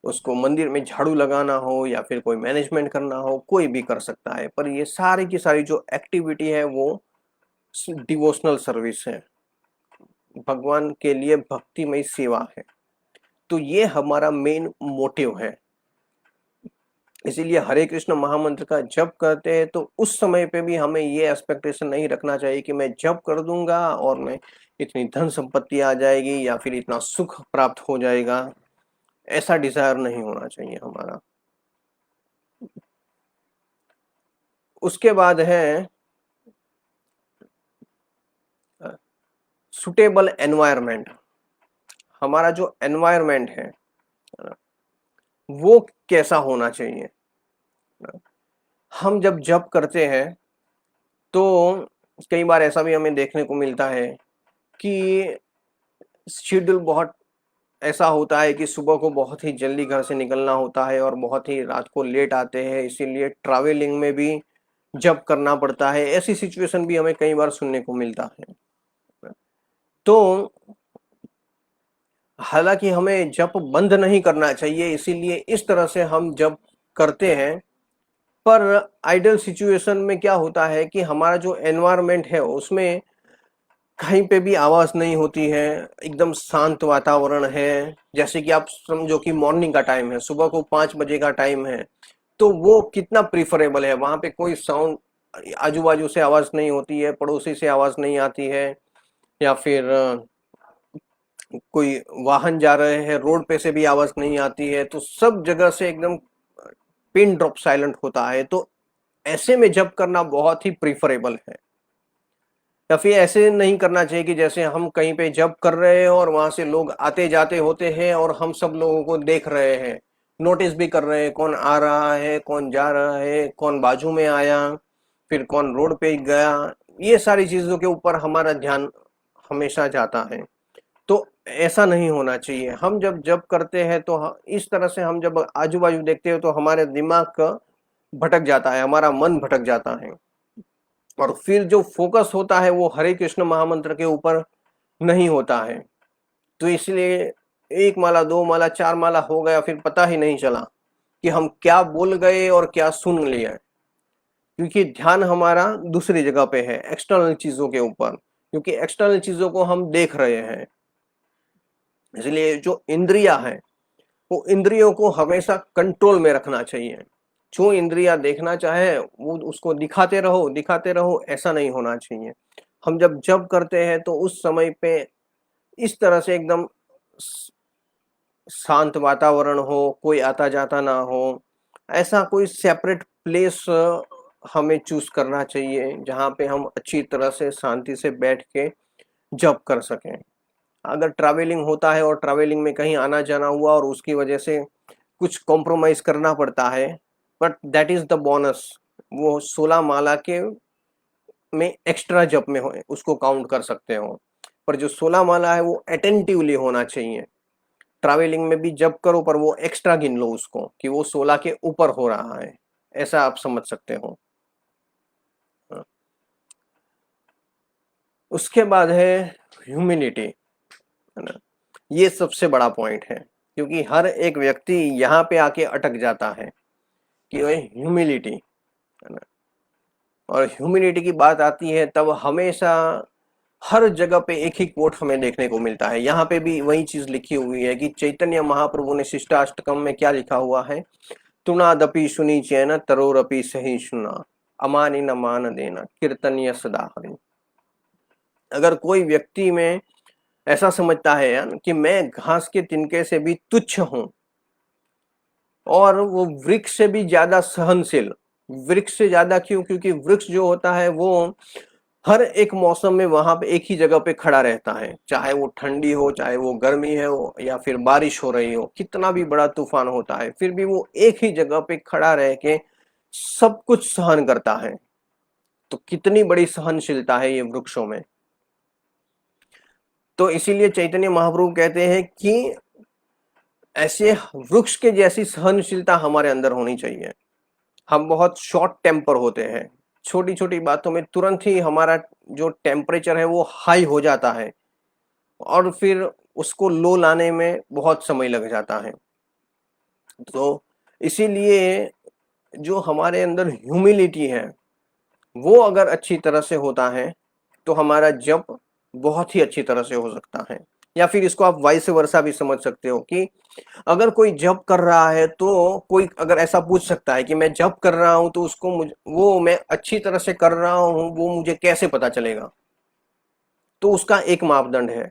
उसको मंदिर में झाड़ू लगाना हो, या फिर कोई मैनेजमेंट करना हो, कोई भी कर सकता है। पर ये सारी की सारी जो एक्टिविटी है वो डिवोशनल सर्विस है, भगवान के लिए भक्तिमय सेवा है। तो ये हमारा मेन मोटिव है। इसीलिए हरे कृष्ण महामंत्र का जप करते हैं तो उस समय पे भी हमें ये एक्सपेक्टेशन नहीं रखना चाहिए कि मैं जप कर दूंगा और मैं इतनी धन संपत्ति आ जाएगी या फिर इतना सुख प्राप्त हो जाएगा। ऐसा डिजायर नहीं होना चाहिए हमारा। उसके बाद है सुटेबल एनवायरनमेंट। हमारा जो एनवायरनमेंट है वो कैसा होना चाहिए। हम जब जप करते हैं तो कई बार ऐसा भी हमें देखने को मिलता है कि शेड्यूल बहुत ऐसा होता है कि सुबह को बहुत ही जल्दी घर से निकलना होता है और बहुत ही रात को लेट आते हैं, इसीलिए ट्रैवलिंग में भी जब करना पड़ता है। ऐसी सिचुएशन भी हमें कई बार सुनने को मिलता है। तो हालांकि हमें जप बंद नहीं करना चाहिए, इसीलिए इस तरह से हम जप करते हैं। पर आइडियल सिचुएशन में क्या होता है कि हमारा जो एनवायरनमेंट है उसमें कहीं पे भी आवाज नहीं होती है, एकदम शांत वातावरण है। जैसे कि आप समझो कि मॉर्निंग का टाइम है, सुबह को 5 बजे का टाइम है, तो वो कितना प्रीफरेबल है। वहां पे कोई साउंड, आजू बाजू से आवाज नहीं होती है, पड़ोसी से आवाज नहीं आती है, या फिर कोई वाहन जा रहे हैं रोड पे से भी आवाज नहीं आती है, तो सब जगह से एकदम पिन ड्रॉप साइलेंट होता है। तो ऐसे में जब करना बहुत ही प्रीफरेबल है। या फिर ऐसे नहीं करना चाहिए कि जैसे हम कहीं पे जब कर रहे हैं और वहां से लोग आते जाते होते हैं और हम सब लोगों को देख रहे हैं, नोटिस भी कर रहे हैं कौन आ रहा है, कौन जा रहा है, कौन बाजू में आया, फिर कौन रोड पे गया। ये सारी चीजों के ऊपर हमारा ध्यान हमेशा जाता है। तो ऐसा नहीं होना चाहिए। हम जब जब करते हैं तो इस तरह से हम जब आजू बाजू देखते हैं तो हमारे दिमाग का भटक जाता है, हमारा मन भटक जाता है, और फिर जो फोकस होता है वो हरे कृष्ण महामंत्र के ऊपर नहीं होता है। तो इसलिए एक माला, दो माला, चार माला हो गया, फिर पता ही नहीं चला कि हम क्या बोल गए और क्या सुन लिया। क्योंकि ध्यान हमारा दूसरी जगह पे है, एक्सटर्नल चीजों के ऊपर, क्योंकि एक्सटर्नल चीजों को हम देख रहे हैं। इसलिए जो इंद्रिया है वो इंद्रियों को हमेशा कंट्रोल में रखना चाहिए। जो इंद्रिया देखना चाहे वो उसको दिखाते रहो, ऐसा नहीं होना चाहिए। हम जब जप करते हैं तो उस समय पे इस तरह से एकदम शांत वातावरण हो, कोई आता जाता ना हो, ऐसा कोई सेपरेट प्लेस हमें चूज करना चाहिए जहाँ पे हम अच्छी तरह से शांति से बैठ के जप कर सकें। अगर ट्रैवलिंग होता है और ट्रैवलिंग में कहीं आना जाना हुआ और उसकी वजह से कुछ कॉम्प्रोमाइज करना पड़ता है, but that is the bonus. वो 16 माला के में एक्स्ट्रा जप में हो उसको काउंट कर सकते हो, पर जो 16 माला है वो अटेंटिवली होना चाहिए। ट्रैवलिंग में भी जप करो पर वो एक्स्ट्रा गिन लो उसको कि वो 16 के ऊपर हो रहा है, ऐसा आप समझ सकते हो। उसके बाद है ह्यूमिलिटी, है ना। ये सबसे बड़ा पॉइंट है, क्योंकि हर एक व्यक्ति यहाँ पे आके अटक जाता है कि वह ह्यूमिलिटी, है ना। और ह्यूमिलिटी की बात आती है तब हमेशा हर जगह पे एक ही कोट हमें देखने को मिलता है। यहाँ पे भी वही चीज लिखी हुई है कि चैतन्य महाप्रभु ने शिष्टाष्टकम में क्या लिखा हुआ है, तुनादपि सुनी चैन तरोरपि सही सुना, अमानी न मान देना कीर्तनीय सदा हरि। अगर कोई व्यक्ति में ऐसा समझता है यार कि मैं घास के तिनके से भी तुच्छ हूं और वो वृक्ष से भी ज्यादा सहनशील, वृक्ष से ज्यादा क्यों, क्योंकि वृक्ष जो होता है वो हर एक मौसम में वहां पे एक ही जगह पे खड़ा रहता है, चाहे वो ठंडी हो, चाहे वो गर्मी है हो, या फिर बारिश हो रही हो, कितना भी बड़ा तूफान होता है फिर भी वो एक ही जगह पे खड़ा रह के सब कुछ सहन करता है। तो कितनी बड़ी सहनशीलता है ये वृक्षों में। तो इसीलिए चैतन्य महाप्रभु कहते हैं कि ऐसे वृक्ष के जैसी सहनशीलता हमारे अंदर होनी चाहिए। हम बहुत शॉर्ट टेम्पर होते हैं, छोटी छोटी बातों में तुरंत ही हमारा जो टेम्परेचर है वो हाई हो जाता है और फिर उसको लो लाने में बहुत समय लग जाता है। तो इसीलिए जो हमारे अंदर ह्यूमिलिटी है वो अगर अच्छी तरह से होता है तो हमारा जप बहुत ही अच्छी तरह से हो सकता है। या फिर इसको आप वाइस वर्सा भी समझ सकते हो कि अगर कोई जप कर रहा है तो कोई अगर ऐसा पूछ सकता है कि मैं जप कर रहा हूं तो उसको वो मैं अच्छी तरह से कर रहा हूं वो मुझे कैसे पता चलेगा। तो उसका एक मापदंड है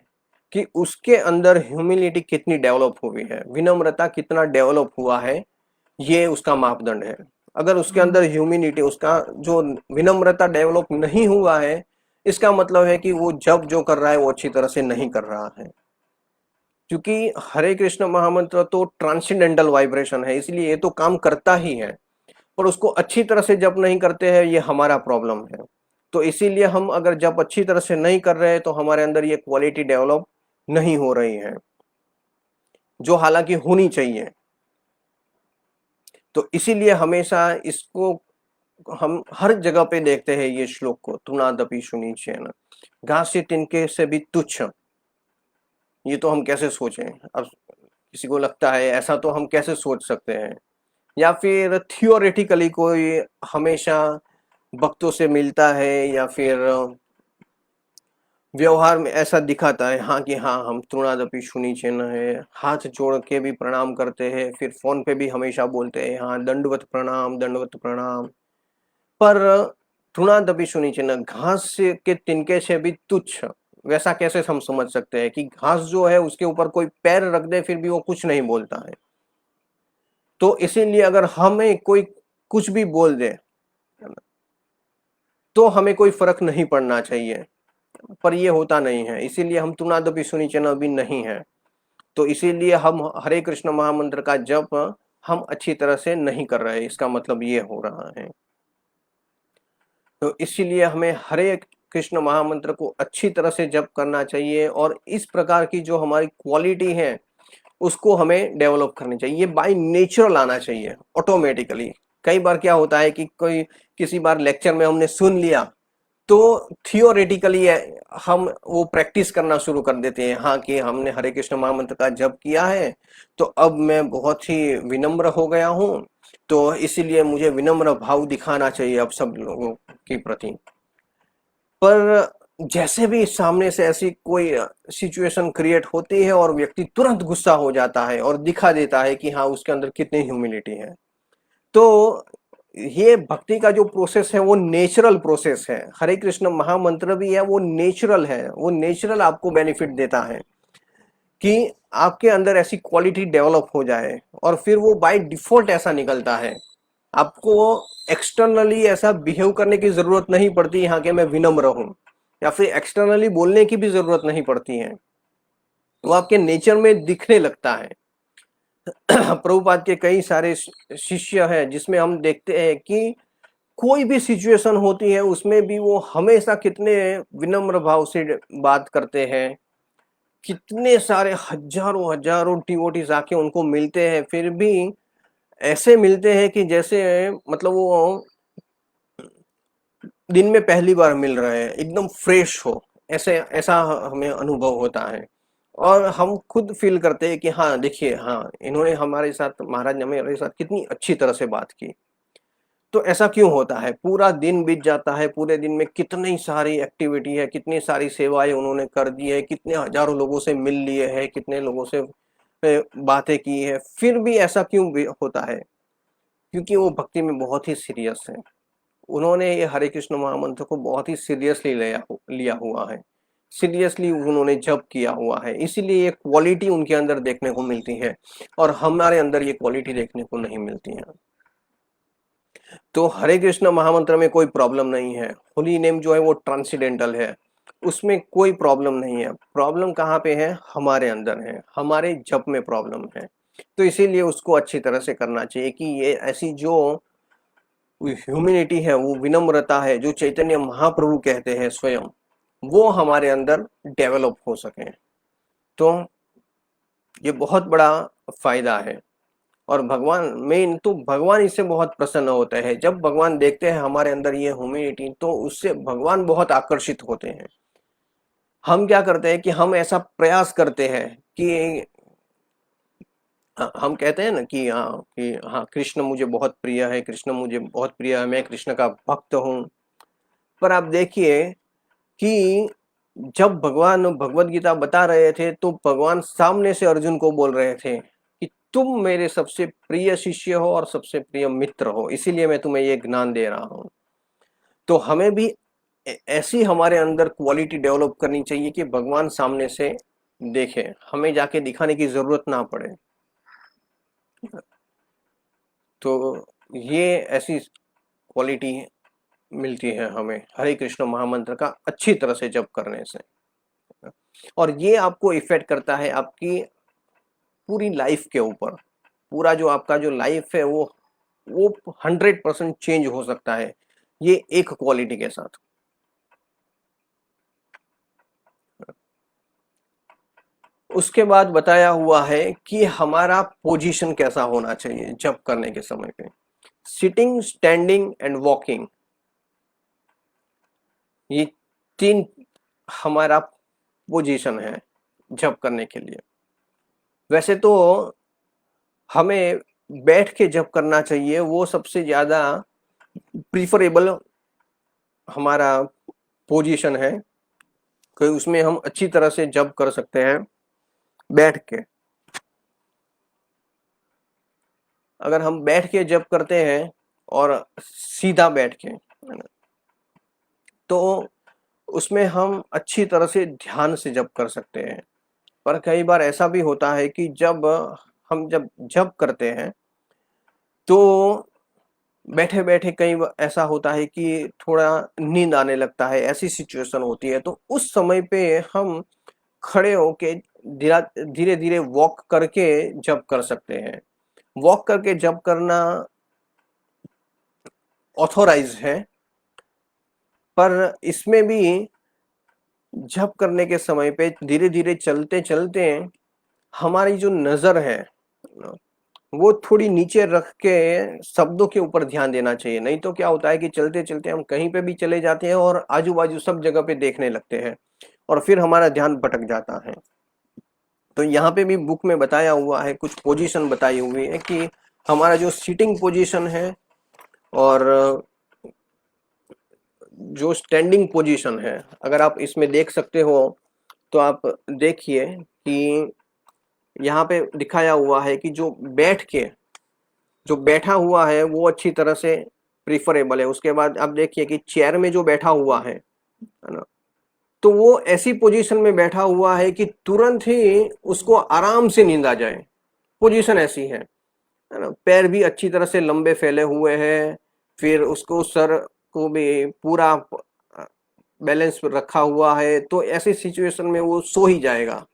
कि उसके अंदर ह्यूमिलिटी कितनी डेवलप हुई है, विनम्रता कितना डेवलप हुआ है, ये उसका मापदंड है। अगर उसके अंदर ह्यूमिलिटी, उसका जो विनम्रता डेवलप नहीं हुआ है, इसका मतलब है कि वो जब जो कर रहा है वो अच्छी तरह से नहीं कर रहा है। क्योंकि हरे कृष्ण महामंत्र तो ट्रांसेंडेंटल वाइब्रेशन है, इसलिए ये तो काम करता ही है, पर उसको अच्छी तरह से जप नहीं करते हैं, ये हमारा प्रॉब्लम है। तो इसीलिए हम अगर जप अच्छी तरह से नहीं कर रहे हैं तो हमारे अंदर ये क्वालिटी डेवलप नहीं हो रही है, जो हालांकि होनी चाहिए। तो इसीलिए हमेशा इसको हम हर जगह पे देखते हैं ये श्लोक को, तुनादपि सुनीचेन, घास से तिनके से भी तुच्छ। ये तो हम कैसे सोचें, अब किसी को लगता है ऐसा तो हम कैसे सोच सकते हैं, या फिर थियोरेटिकली कोई हमेशा भक्तों से मिलता है या फिर व्यवहार में ऐसा दिखाता है हाँ कि हाँ हम तृणादपि शुनि चिन्ह है, हाथ जोड़ के भी प्रणाम करते हैं, फिर फोन पे भी हमेशा बोलते हैं हाँ दंडवत प्रणाम दंडवत प्रणाम। पर तृणादपि शुनि चिन्ह, घास के तिनके से भी तुच्छ, वैसा कैसे हम समझ सकते हैं कि घास जो है उसके ऊपर कोई पैर रख दे फिर भी वो कुछ नहीं बोलता है। तो इसीलिए अगर हमें कोई कुछ भी बोल दे तो हमें कोई फर्क नहीं पड़ना चाहिए, पर ये होता नहीं है, इसीलिए हम तुनादपि सुनिचन भी नहीं है। तो इसीलिए हम हरे कृष्ण महामंत्र का जप हम अच्छी तरह से नहीं कर रहे, इसका मतलब ये हो रहा है। तो इसीलिए हमें हरे कृष्ण महामंत्र को अच्छी तरह से जप करना चाहिए और इस प्रकार की जो हमारी क्वालिटी है उसको हमें डेवलप करनी चाहिए, ये बाय नेचुरल आना चाहिए ऑटोमेटिकली। कई बार क्या होता है कि कोई किसी बार लेक्चर में हमने सुन लिया तो थियोरेटिकली हम वो प्रैक्टिस करना शुरू कर देते हैं, हाँ कि हमने हरे कृष्ण महामंत्र का जप किया है तो अब मैं बहुत ही विनम्र हो गया हूँ, तो इसीलिए मुझे विनम्र भाव दिखाना चाहिए अब सब लोगों के प्रति। पर जैसे भी सामने से ऐसी कोई सिचुएशन क्रिएट होती है और व्यक्ति तुरंत गुस्सा हो जाता है और दिखा देता है कि हाँ उसके अंदर कितनी ह्यूमिलिटी है। तो ये भक्ति का जो प्रोसेस है वो नेचुरल प्रोसेस है। हरे कृष्ण महामंत्र भी है, वो नेचुरल है, वो नेचुरल आपको बेनिफिट देता है कि आपके अंदर ऐसी क्वालिटी डेवलप हो जाए और फिर वो बाय डिफॉल्ट ऐसा निकलता है। आपको एक्सटर्नली ऐसा बिहेव करने की जरूरत नहीं पड़ती यहाँ के मैं विनम्र हूँ, या फिर एक्सटर्नली बोलने की भी जरूरत नहीं पड़ती है, वो आपके नेचर में दिखने लगता है। प्रभुपाद के कई सारे शिष्य हैं जिसमें हम देखते हैं कि कोई भी सिचुएशन होती है उसमें भी वो हमेशा कितने विनम्र भाव से बात करते हैं। कितने सारे हजारों हजारों डिवोटीज आके उनको मिलते हैं, फिर भी ऐसे मिलते हैं कि जैसे मतलब वो दिन में पहली बार मिल रहे हैं, एकदम फ्रेश हो, ऐसे ऐसा हमें अनुभव होता है। और हम खुद फील करते हैं कि हाँ देखिए, हाँ इन्होंने हमारे साथ, महाराज ने हमारे साथ कितनी अच्छी तरह से बात की। तो ऐसा क्यों होता है? पूरा दिन बीत जाता है, पूरे दिन में कितनी सारी एक्टिविटी है, कितनी सारी सेवाएं उन्होंने कर दी है, कितने हजारों लोगों से मिल लिए हैं, कितने लोगों से बातें की है, फिर भी ऐसा क्यों होता है? क्योंकि वो भक्ति में बहुत ही सीरियस है। उन्होंने ये हरे कृष्ण महामंत्र को बहुत ही सीरियसली लिया हुआ है, सीरियसली उन्होंने जप किया हुआ है, इसीलिए ये क्वालिटी उनके अंदर देखने को मिलती है और हमारे अंदर ये क्वालिटी देखने को नहीं मिलती है। तो हरे कृष्ण महामंत्र में कोई प्रॉब्लम नहीं है, होली नेम जो है वो ट्रांसेंडेंटल है, उसमें कोई प्रॉब्लम नहीं है। प्रॉब्लम कहाँ पे है? हमारे अंदर है, हमारे जप में प्रॉब्लम है। तो इसीलिए उसको अच्छी तरह से करना चाहिए कि ये ऐसी जो ह्यूमिनिटी है, वो विनम्रता है, जो चैतन्य महाप्रभु कहते हैं स्वयं, वो हमारे अंदर डेवलप हो सके। तो ये बहुत बड़ा फायदा है। और भगवान मेन तो भगवान इससे बहुत प्रसन्न होते हैं। जब भगवान देखते हैं हमारे अंदर ये ह्यूमिनिटी, तो उससे भगवान बहुत आकर्षित होते हैं। हम क्या करते हैं कि हम ऐसा प्रयास करते हैं कि हम कहते हैं ना कि हाँ कृष्ण मुझे बहुत प्रिय है, कृष्ण मुझे बहुत प्रिय है, मैं कृष्ण का भक्त हूँ। पर आप देखिए कि जब भगवान भगवत गीता बता रहे थे तो भगवान सामने से अर्जुन को बोल रहे थे कि तुम मेरे सबसे प्रिय शिष्य हो और सबसे प्रिय मित्र हो, इसीलिए मैं तुम्हें ये ज्ञान दे रहा हूँ। तो हमें भी ऐसी हमारे अंदर क्वालिटी डेवलप करनी चाहिए कि भगवान सामने से देखे, हमें जाके दिखाने की जरूरत ना पड़े। तो ये ऐसी क्वालिटी मिलती है हमें हरे कृष्ण महामंत्र का अच्छी तरह से जप करने से, और ये आपको इफेक्ट करता है आपकी पूरी लाइफ के ऊपर। पूरा जो आपका जो लाइफ है वो 100% चेंज हो सकता है ये एक क्वालिटी के साथ। उसके बाद बताया हुआ है कि हमारा पोजीशन कैसा होना चाहिए जप करने के समय पे। सिटिंग, स्टैंडिंग एंड वॉकिंग, ये तीन हमारा पोजीशन है जप करने के लिए। वैसे तो हमें बैठ के जप करना चाहिए, वो सबसे ज्यादा प्रीफरेबल हमारा पोजीशन है कि उसमें हम अच्छी तरह से जप कर सकते हैं बैठ के। अगर हम बैठ के जप करते हैं और सीधा बैठ के, तो उसमें हम अच्छी तरह से ध्यान से जप कर सकते हैं। पर कई बार ऐसा भी होता है कि जब जप करते हैं तो बैठे बैठे कई ऐसा होता है कि थोड़ा नींद आने लगता है, ऐसी सिचुएशन होती है। तो उस समय पे हम खड़े होके धीरे धीरे वॉक करके जप कर सकते हैं। वॉक करके जप करना ऑथोराइज है, पर इसमें भी जप करने के समय पे धीरे धीरे चलते चलते हमारी जो नजर है वो थोड़ी नीचे रख के शब्दों के ऊपर ध्यान देना चाहिए। नहीं तो क्या होता है कि चलते चलते हम कहीं पे भी चले जाते हैं और आजू बाजू सब जगह पे देखने लगते हैं और फिर हमारा ध्यान भटक जाता है। तो यहाँ पे भी बुक में बताया हुआ है, कुछ पोजीशन बताई हुई है कि हमारा जो सीटिंग पोजीशन है और जो स्टैंडिंग पोजीशन है, अगर आप इसमें देख सकते हो तो आप देखिए कि यहाँ पे दिखाया हुआ है कि जो बैठा हुआ है वो अच्छी तरह से प्रिफरेबल है। उसके बाद आप देखिए कि चेयर में जो बैठा हुआ है ना, तो वो ऐसी पोजीशन में बैठा हुआ है कि तुरंत ही उसको आराम से नींद आ जाए। पोजीशन ऐसी है ना। पैर भी अच्छी तरह से लंबे फैले हुए हैं, फिर उसको सर को भी पूरा बैलेंस रखा हुआ है, तो ऐसी सिचुएशन में वो सो ही जाएगा।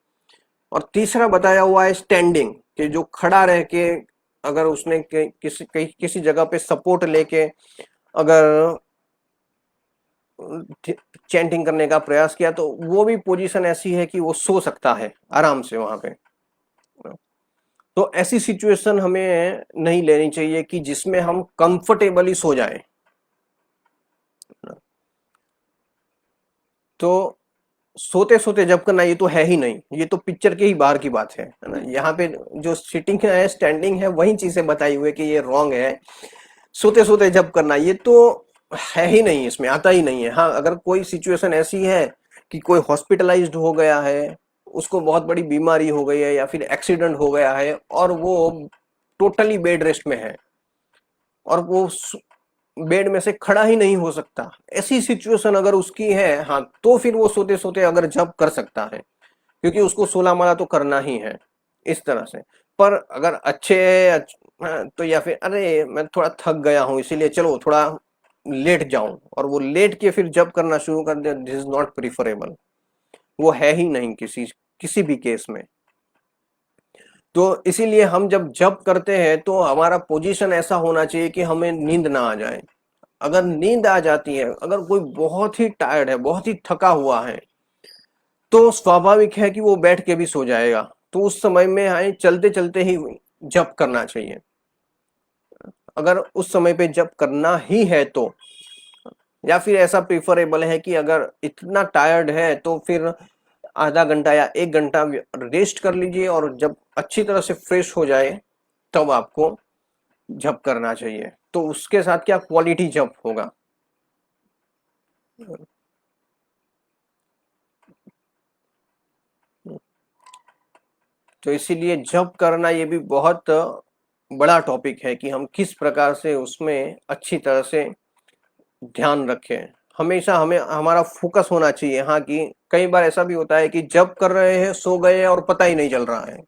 और तीसरा बताया हुआ है स्टैंडिंग, कि जो खड़ा रह के अगर उसने किसी जगह पे सपोर्ट लेके अगर चैंटिंग करने का प्रयास किया, तो वो भी पोजीशन ऐसी है कि वो सो सकता है आराम से वहां पे। तो ऐसी सिचुएशन हमें नहीं लेनी चाहिए कि जिसमें हम कंफर्टेबली सो जाएं। तो सोते सोते जब करना ये तो है ही नहीं, ये तो पिक्चर के ही बाहर की बात है ना। यहाँ पे जो सिटिंग है स्टैंडिंग है वही चीजें बताई हुई है कि ये रॉन्ग है। सोते सोते जब करना ये तो है ही नहीं, इसमें आता ही नहीं है। हाँ, अगर कोई सिचुएशन ऐसी है कि कोई हॉस्पिटलाइज्ड हो गया है, उसको बहुत बड़ी बीमारी हो गई है या फिर एक्सीडेंट हो गया है और वो टोटली बेड रेस्ट में है और वो बेड में से खड़ा ही नहीं हो सकता, ऐसी सिचुएशन अगर उसकी है, हाँ, तो फिर वो सोते सोते अगर जब कर सकता है, क्योंकि उसको 16 माला तो करना ही है इस तरह से। पर अगर हाँ, तो या फिर अरे मैं थोड़ा थक गया हूं इसीलिए चलो थोड़ा लेट जाऊं और वो लेट के फिर जब करना शुरू कर दे, दिस इज नॉट प्रिफरेबल। वो है ही नहीं किसी भी केस में। तो इसीलिए हम जब करते हैं तो हमारा पोजीशन ऐसा होना चाहिए कि हमें नींद ना आ जाए। अगर नींद आ जाती है, अगर कोई बहुत ही टायर्ड है, बहुत ही थका हुआ है, तो स्वाभाविक है कि वो बैठ के भी सो जाएगा। तो उस समय में हमें चलते चलते ही जप करना चाहिए। अगर उस समय पे जप करना ही है तो, या फिर ऐसा प्रिफरेबल है कि अगर इतना टायर्ड है तो फिर आधा घंटा या 1 घंटा रेस्ट कर लीजिए और जब अच्छी तरह से फ्रेश हो जाए तब आपको जप करना चाहिए। तो उसके साथ क्या क्वालिटी जप होगा। तो इसीलिए जप करना ये भी बहुत बड़ा टॉपिक है कि हम किस प्रकार से उसमें अच्छी तरह से ध्यान रखें। हमेशा हमें हमारा फोकस होना चाहिए। हाँ, कि कई बार ऐसा भी होता है कि जप कर रहे हैं, सो गए और पता ही नहीं चल रहा है।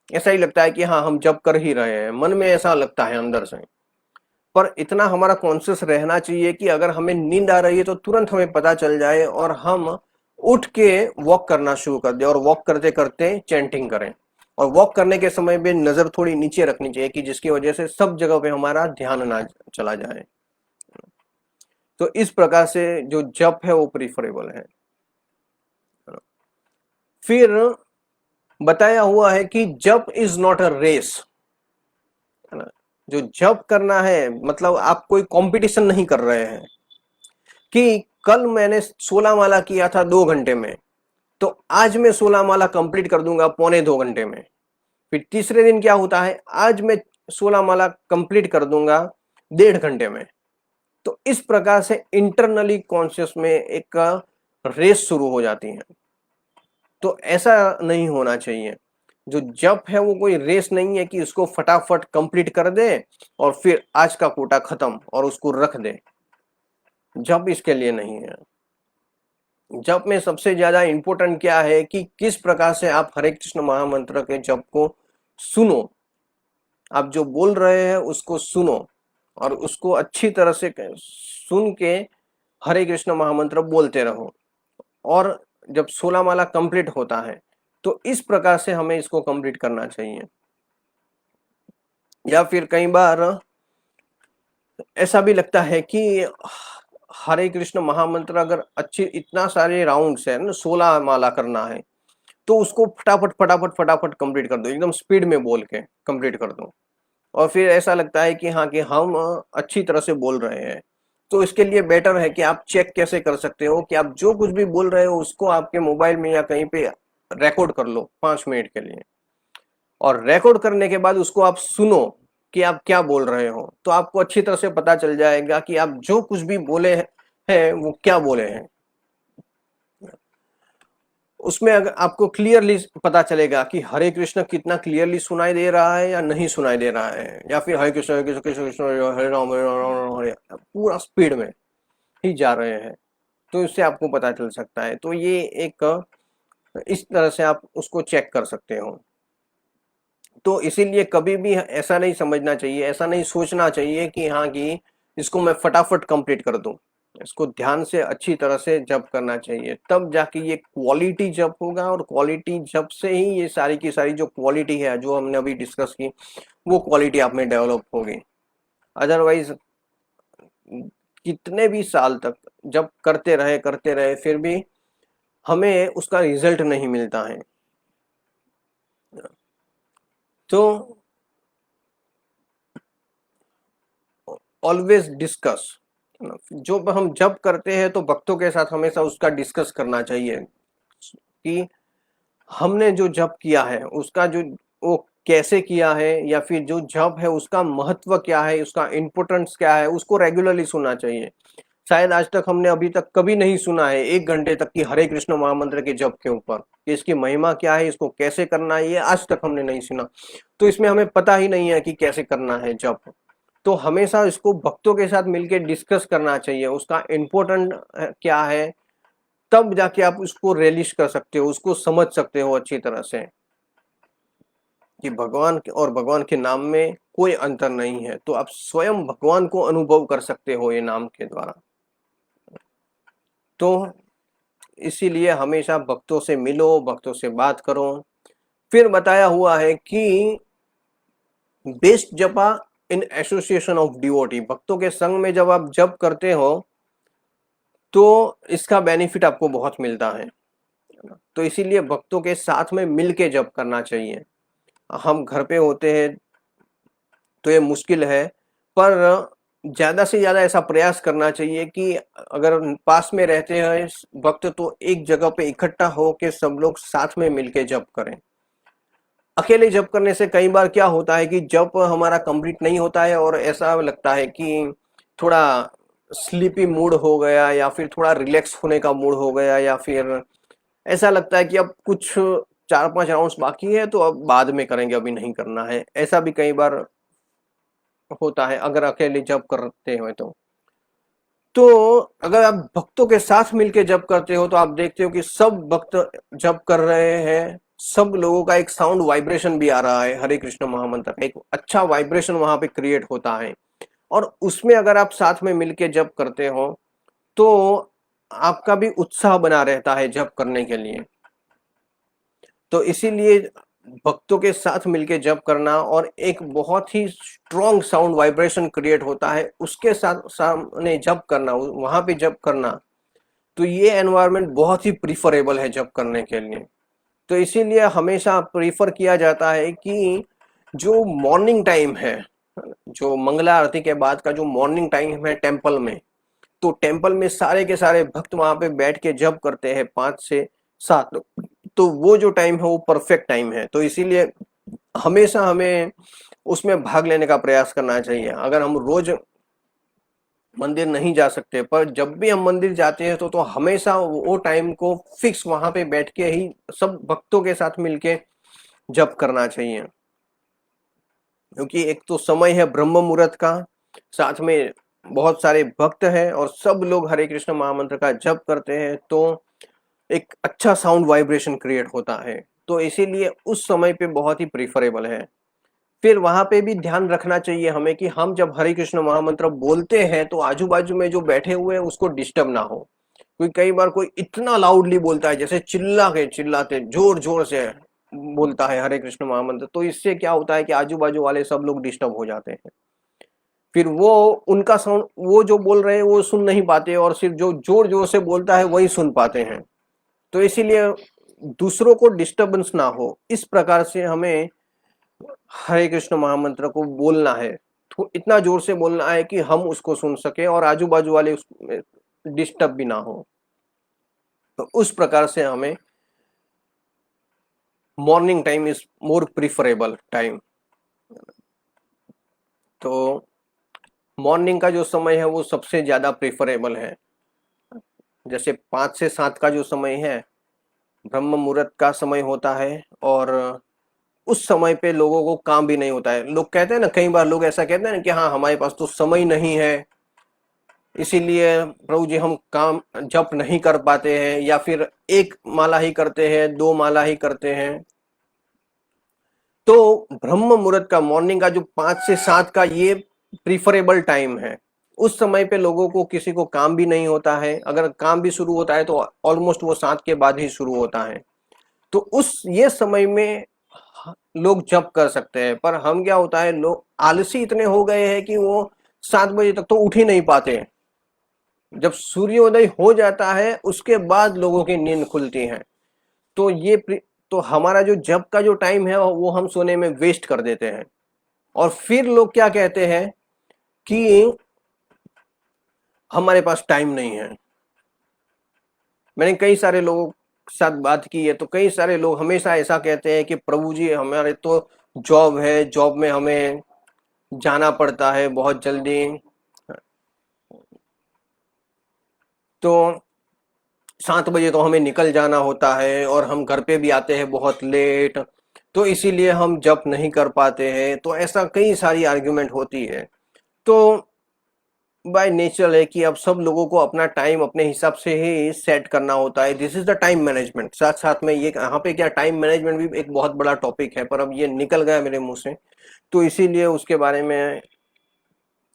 ऐसा ही लगता है कि हाँ हम जप कर ही रहे हैं, मन में ऐसा लगता है अंदर से। पर इतना हमारा कॉन्शियस रहना चाहिए कि अगर हमें नींद आ रही है तो तुरंत हमें पता चल जाए और हम उठ के वॉक करना शुरू कर दें और वॉक करते करते चैंटिंग करें। और वॉक करने के समय में नजर थोड़ी नीचे रखनी चाहिए कि जिसकी वजह से सब जगह पे हमारा ध्यान ना चला जाए। तो इस प्रकार से जो जप है वो प्रिफरेबल है। फिर बताया हुआ है कि जप इज नॉट अ रेस, है ना। जो जप करना है मतलब आप कोई कंपटीशन नहीं कर रहे हैं कि कल मैंने 16 माला किया था 2 घंटे में, तो आज मैं 16 माला कंप्लीट कर दूंगा 1.25 घंटे में। फिर तीसरे दिन क्या होता है, आज मैं 16 माला कंप्लीट कर दूंगा 1.5 घंटे में। तो इस प्रकार से इंटरनली कॉन्शियस में एक रेस शुरू हो जाती है। तो ऐसा नहीं होना चाहिए। जो जप है वो कोई रेस नहीं है कि उसको फटाफट कंप्लीट कर दे और फिर आज का कोटा खत्म और उसको रख दे। जप इसके लिए नहीं है। जप में सबसे ज्यादा इंपॉर्टेंट क्या है कि किस प्रकार से आप हरे कृष्ण महामंत्र के जप को सुनो। आप जो बोल रहे हैं उसको सुनो और उसको अच्छी तरह से सुन के हरे कृष्ण महामंत्र बोलते रहो। और जब 16 माला कंप्लीट होता है तो इस प्रकार से हमें इसको कंप्लीट करना चाहिए। या फिर कई बार ऐसा भी लगता है कि हरे कृष्ण महामंत्र अगर अच्छी इतना सारे राउंड्स है ना, 16 माला करना है, तो उसको फटाफट फटाफट फटाफट कंप्लीट कर दो, एकदम स्पीड में बोल के कंप्लीट कर दो। और फिर ऐसा लगता है कि हाँ कि हम अच्छी तरह से बोल रहे हैं। तो इसके लिए बेटर है कि आप चेक कैसे कर सकते हो कि आप जो कुछ भी बोल रहे हो उसको आपके मोबाइल में या कहीं पे रिकॉर्ड कर लो 5 मिनट के लिए। और रिकॉर्ड करने के बाद उसको आप सुनो कि आप क्या बोल रहे हो, तो आपको अच्छी तरह से पता चल जाएगा कि आप जो कुछ भी बोले हैं वो क्या बोले हैं। उसमें अगर आपको क्लियरली पता चलेगा कि हरे कृष्ण कितना क्लियरली सुनाई दे रहा है या नहीं सुनाई दे रहा है, या फिर हरे कृष्ण हरे कृष्ण कृष्ण कृष्ण हरे राम हरे पूरा स्पीड में ही जा रहे हैं, तो इससे आपको पता चल सकता है। तो ये एक इस तरह से आप उसको चेक कर सकते हो। तो इसीलिए कभी भी ऐसा नहीं समझना चाहिए, ऐसा नहीं सोचना चाहिए कि हाँ कि इसको मैं फटाफट कंप्लीट कर दूं। इसको ध्यान से अच्छी तरह से जप करना चाहिए, तब जाके ये क्वालिटी जप होगा, और क्वालिटी जप से ही ये सारी की सारी जो क्वालिटी है जो हमने अभी डिस्कस की वो क्वालिटी आप में डेवलप होगी। अदरवाइज कितने भी साल तक जब करते रहे फिर भी हमें उसका रिजल्ट नहीं मिलता है। तो ऑलवेज डिस्कस, जो हम जब करते हैं तो भक्तों के साथ हमेशा उसका डिस्कस करना चाहिए कि हमने जो जप किया है उसका जो वो कैसे किया है, या फिर जो जप है उसका महत्व क्या है, उसका इम्पोर्टेंस क्या है, उसको रेगुलरली सुनना चाहिए। शायद आज तक हमने अभी तक कभी नहीं सुना है 1 घंटे तक की हरे कृष्ण महामंत्र के जप के ऊपर कि इसकी महिमा क्या है, इसको कैसे करना है, ये आज तक हमने नहीं सुना। तो इसमें हमें पता ही नहीं है कि कैसे करना है जप। तो हमेशा इसको भक्तों के साथ मिलकर डिस्कस करना चाहिए, उसका इम्पोर्टेंट क्या है, तब जाके आप उसको रिलीज कर सकते हो, उसको समझ सकते हो अच्छी तरह से कि भगवान और भगवान के नाम में कोई अंतर नहीं है। तो आप स्वयं भगवान को अनुभव कर सकते हो ये नाम के द्वारा। तो इसीलिए हमेशा भक्तों से मिलो, भक्तों से बात करो। फिर बताया हुआ है कि बेस्ट जपा इन एसोसिएशन ऑफ डिवोटी, भक्तों के संग में जब आप जप करते हो तो इसका बेनिफिट आपको बहुत मिलता है। तो इसीलिए भक्तों के साथ में मिल के जप करना चाहिए। हम घर पे होते हैं तो ये मुश्किल है, पर ज्यादा से ज्यादा ऐसा प्रयास करना चाहिए कि अगर पास में रहते हैं भक्त तो एक जगह पे इकट्ठा हो के सब लोग साथ में मिलके जप करें। अकेले जप करने से कई बार क्या होता है कि जप हमारा कंप्लीट नहीं होता है और ऐसा लगता है कि थोड़ा स्लीपी मूड हो गया, या फिर थोड़ा रिलैक्स होने का मूड हो गया, या फिर ऐसा लगता है कि अब कुछ 4-5 राउंड्स बाकी है तो अब बाद में करेंगे, अभी नहीं करना है। ऐसा भी कई बार होता है अगर अकेले जप करते हो तो अगर आप भक्तों के साथ मिलके जप करते हो तो आप देखते हो कि सब भक्त जप कर रहे हैं, सब लोगों का एक साउंड वाइब्रेशन भी आ रहा है, हरे कृष्ण महामंत्र का एक अच्छा वाइब्रेशन वहां पे क्रिएट होता है। और उसमें अगर आप साथ में मिलके जप करते हो तो आपका भी उत्साह बना रहता है जप करने के लिए। तो इसीलिए भक्तों के साथ मिलके जप करना, और एक बहुत ही स्ट्रॉन्ग साउंड वाइब्रेशन क्रिएट होता है उसके साथ सामने जप करना, वहां पे जप करना, तो ये एनवायरनमेंट बहुत ही प्रीफरेबल है जप करने के लिए। तो इसीलिए हमेशा प्रीफर किया जाता है कि जो मॉर्निंग टाइम है, जो मंगला आरती के बाद का जो मॉर्निंग टाइम है टेम्पल में, तो टेम्पल में सारे के सारे भक्त वहां पे बैठ के जप करते हैं 5 से 7, तो वो जो टाइम है वो परफेक्ट टाइम है। तो इसीलिए हमेशा हमें उसमें भाग लेने का प्रयास करना चाहिए। अगर हम रोज मंदिर नहीं जा सकते पर जब भी हम मंदिर जाते हैं तो हमेशा वो टाइम को फिक्स वहां पे बैठ के ही सब भक्तों के साथ मिलके जप करना चाहिए, क्योंकि एक तो समय है ब्रह्म मुहूर्त का, साथ में बहुत सारे भक्त हैं और सब लोग हरे कृष्ण महामंत्र का जप करते हैं, तो एक अच्छा साउंड वाइब्रेशन क्रिएट होता है। तो इसीलिए उस समय पे बहुत ही प्रीफरेबल है। फिर वहां पे भी ध्यान रखना चाहिए हमें कि हम जब हरे कृष्ण महामंत्र बोलते हैं तो आजू बाजू में जो बैठे हुए हैं उसको डिस्टर्ब ना हो। क्योंकि कई बार कोई इतना लाउडली बोलता है, जैसे चिल्लाते जोर जोर से बोलता है हरे कृष्ण महामंत्र, तो इससे क्या होता है कि आजू बाजू वाले सब लोग डिस्टर्ब हो जाते हैं। फिर वो उनका साउंड, वो जो बोल रहे हैं वो सुन नहीं पाते, और सिर्फ जो जोर जोर से बोलता है वही सुन पाते हैं। तो इसीलिए दूसरों को डिस्टरबेंस ना हो इस प्रकार से हमें हरे कृष्ण महामंत्र को बोलना है, तो इतना जोर से बोलना है कि हम उसको सुन सके और आजू बाजू वाले उसमें डिस्टर्ब भी ना हो। तो उस प्रकार से हमें morning time is more preferable time. तो मॉर्निंग का जो समय है वो सबसे ज़्यादा प्रेफरेबल है। जैसे 5 से 7 का जो समय है ब्रह्म मुहूर्त का समय होता है, और उस समय पे लोगों को काम भी नहीं होता है। लोग कहते हैं ना, कई बार लोग ऐसा कहते हैं ना कि हाँ हमारे पास तो समय नहीं है, इसीलिए प्रभु जी हम काम जप नहीं कर पाते हैं, या फिर एक माला ही करते हैं, 2 माला ही करते हैं। तो ब्रह्म मुहूर्त का मॉर्निंग का जो 5 से 7 का ये प्रीफरेबल टाइम है। उस समय पे लोगों को किसी को काम भी नहीं होता है, अगर काम भी शुरू होता है तो ऑलमोस्ट वो 7 के बाद ही शुरू होता है। तो उस ये समय में लोग जप कर सकते हैं, पर हम क्या होता है, लोग आलसी इतने हो गए हैं कि वो 7 बजे तक तो उठ ही नहीं पाते। जब सूर्योदय हो जाता है उसके बाद लोगों की नींद खुलती है। तो तो हमारा जो जप का जो टाइम है वो हम सोने में वेस्ट कर देते हैं। और फिर लोग क्या कहते हैं कि हमारे पास टाइम नहीं है। मैंने कई सारे लोगों के साथ बात की है, तो कई सारे लोग हमेशा ऐसा कहते हैं कि प्रभु जी हमारे तो जॉब है, जॉब में हमें जाना पड़ता है बहुत जल्दी, तो 7 बजे तो हमें निकल जाना होता है और हम घर पे भी आते हैं बहुत लेट, तो इसीलिए हम जप नहीं कर पाते हैं। तो ऐसा कई सारी आर्ग्यूमेंट होती है। तो बाय नेचर है कि अब सब लोगों को अपना टाइम अपने हिसाब से ही सेट करना होता है। This is the time management. साथ साथ में ये यहाँ पे क्या, टाइम मैनेजमेंट भी एक बहुत बड़ा टॉपिक है, पर अब ये निकल गया मेरे मुंह से, तो इसीलिए उसके बारे में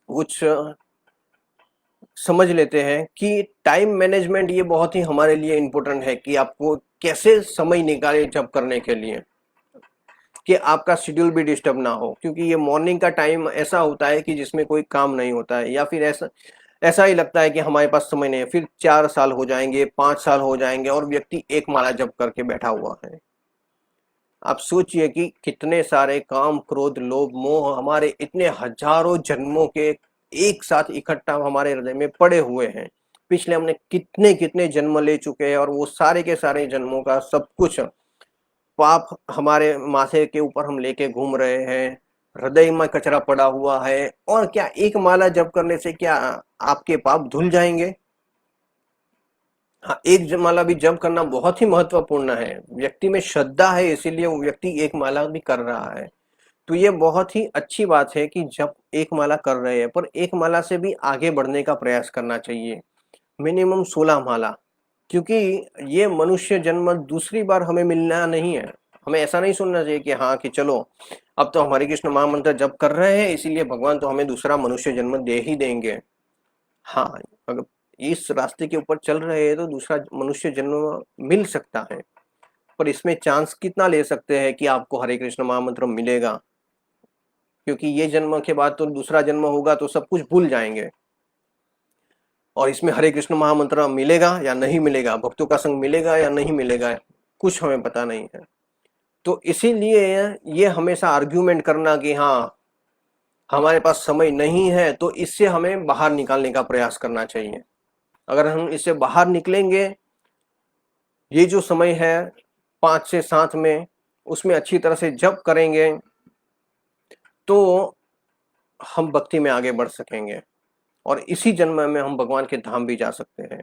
कुछ समझ लेते हैं कि टाइम मैनेजमेंट ये बहुत ही हमारे लिए इम्पोर्टेंट है कि आपको कैसे समय निकाले जब करने के लिए, कि आपका शेड्यूल भी डिस्टर्ब ना हो। क्योंकि ये मॉर्निंग का टाइम ऐसा होता है कि जिसमें कोई काम नहीं होता है, या फिर ऐसा ऐसा ही लगता है कि हमारे पास समय नहीं है। फिर 4 साल हो जाएंगे, 5 साल हो जाएंगे और व्यक्ति एक माला जप करके बैठा हुआ है। आप सोचिए कि कितने सारे काम, क्रोध, लोभ, मोह हमारे इतने हजारों जन्मों के एक साथ इकट्ठा हमारे हृदय में पड़े हुए हैं। पिछले हमने कितने कितने जन्म ले चुके हैं, और वो सारे के सारे जन्मों का सब कुछ पाप हमारे माथे के ऊपर हम लेके घूम रहे हैं। हृदय में कचरा पड़ा हुआ है, और क्या एक माला जप करने से क्या आपके पाप धुल जाएंगे? हाँ, एक माला भी जप करना बहुत ही महत्वपूर्ण है। व्यक्ति में श्रद्धा है इसीलिए वो व्यक्ति एक माला भी कर रहा है। तो ये बहुत ही अच्छी बात है कि जब एक माला कर रहे हैं, पर एक माला से भी आगे बढ़ने का प्रयास करना चाहिए। मिनिमम 16 माला, क्योंकि ये मनुष्य जन्म दूसरी बार हमें मिलना नहीं है। हमें ऐसा नहीं सुनना चाहिए कि हाँ कि चलो अब तो हरे कृष्ण महामंत्र जप कर रहे हैं इसीलिए भगवान तो हमें दूसरा मनुष्य जन्म दे ही देंगे। हाँ, अगर इस रास्ते के ऊपर चल रहे हैं तो दूसरा मनुष्य जन्म मिल सकता है, पर इसमें चांस कितना ले सकते हैं कि आपको हरे कृष्ण महामंत्र मिलेगा? क्योंकि ये जन्म के बाद तो दूसरा जन्म होगा तो सब कुछ भूल जाएंगे, और इसमें हरे कृष्ण महामंत्र मिलेगा या नहीं मिलेगा, भक्तों का संग मिलेगा या नहीं मिलेगा, कुछ हमें पता नहीं है। तो इसीलिए ये हमेशा आर्ग्यूमेंट करना कि हाँ हमारे पास समय नहीं है, तो इससे हमें बाहर निकालने का प्रयास करना चाहिए। अगर हम इससे बाहर निकलेंगे, ये जो समय है 5 से 7 में, उसमें अच्छी तरह से जप करेंगे तो हम भक्ति में आगे बढ़ सकेंगे, और इसी जन्म में हम भगवान के धाम भी जा सकते हैं।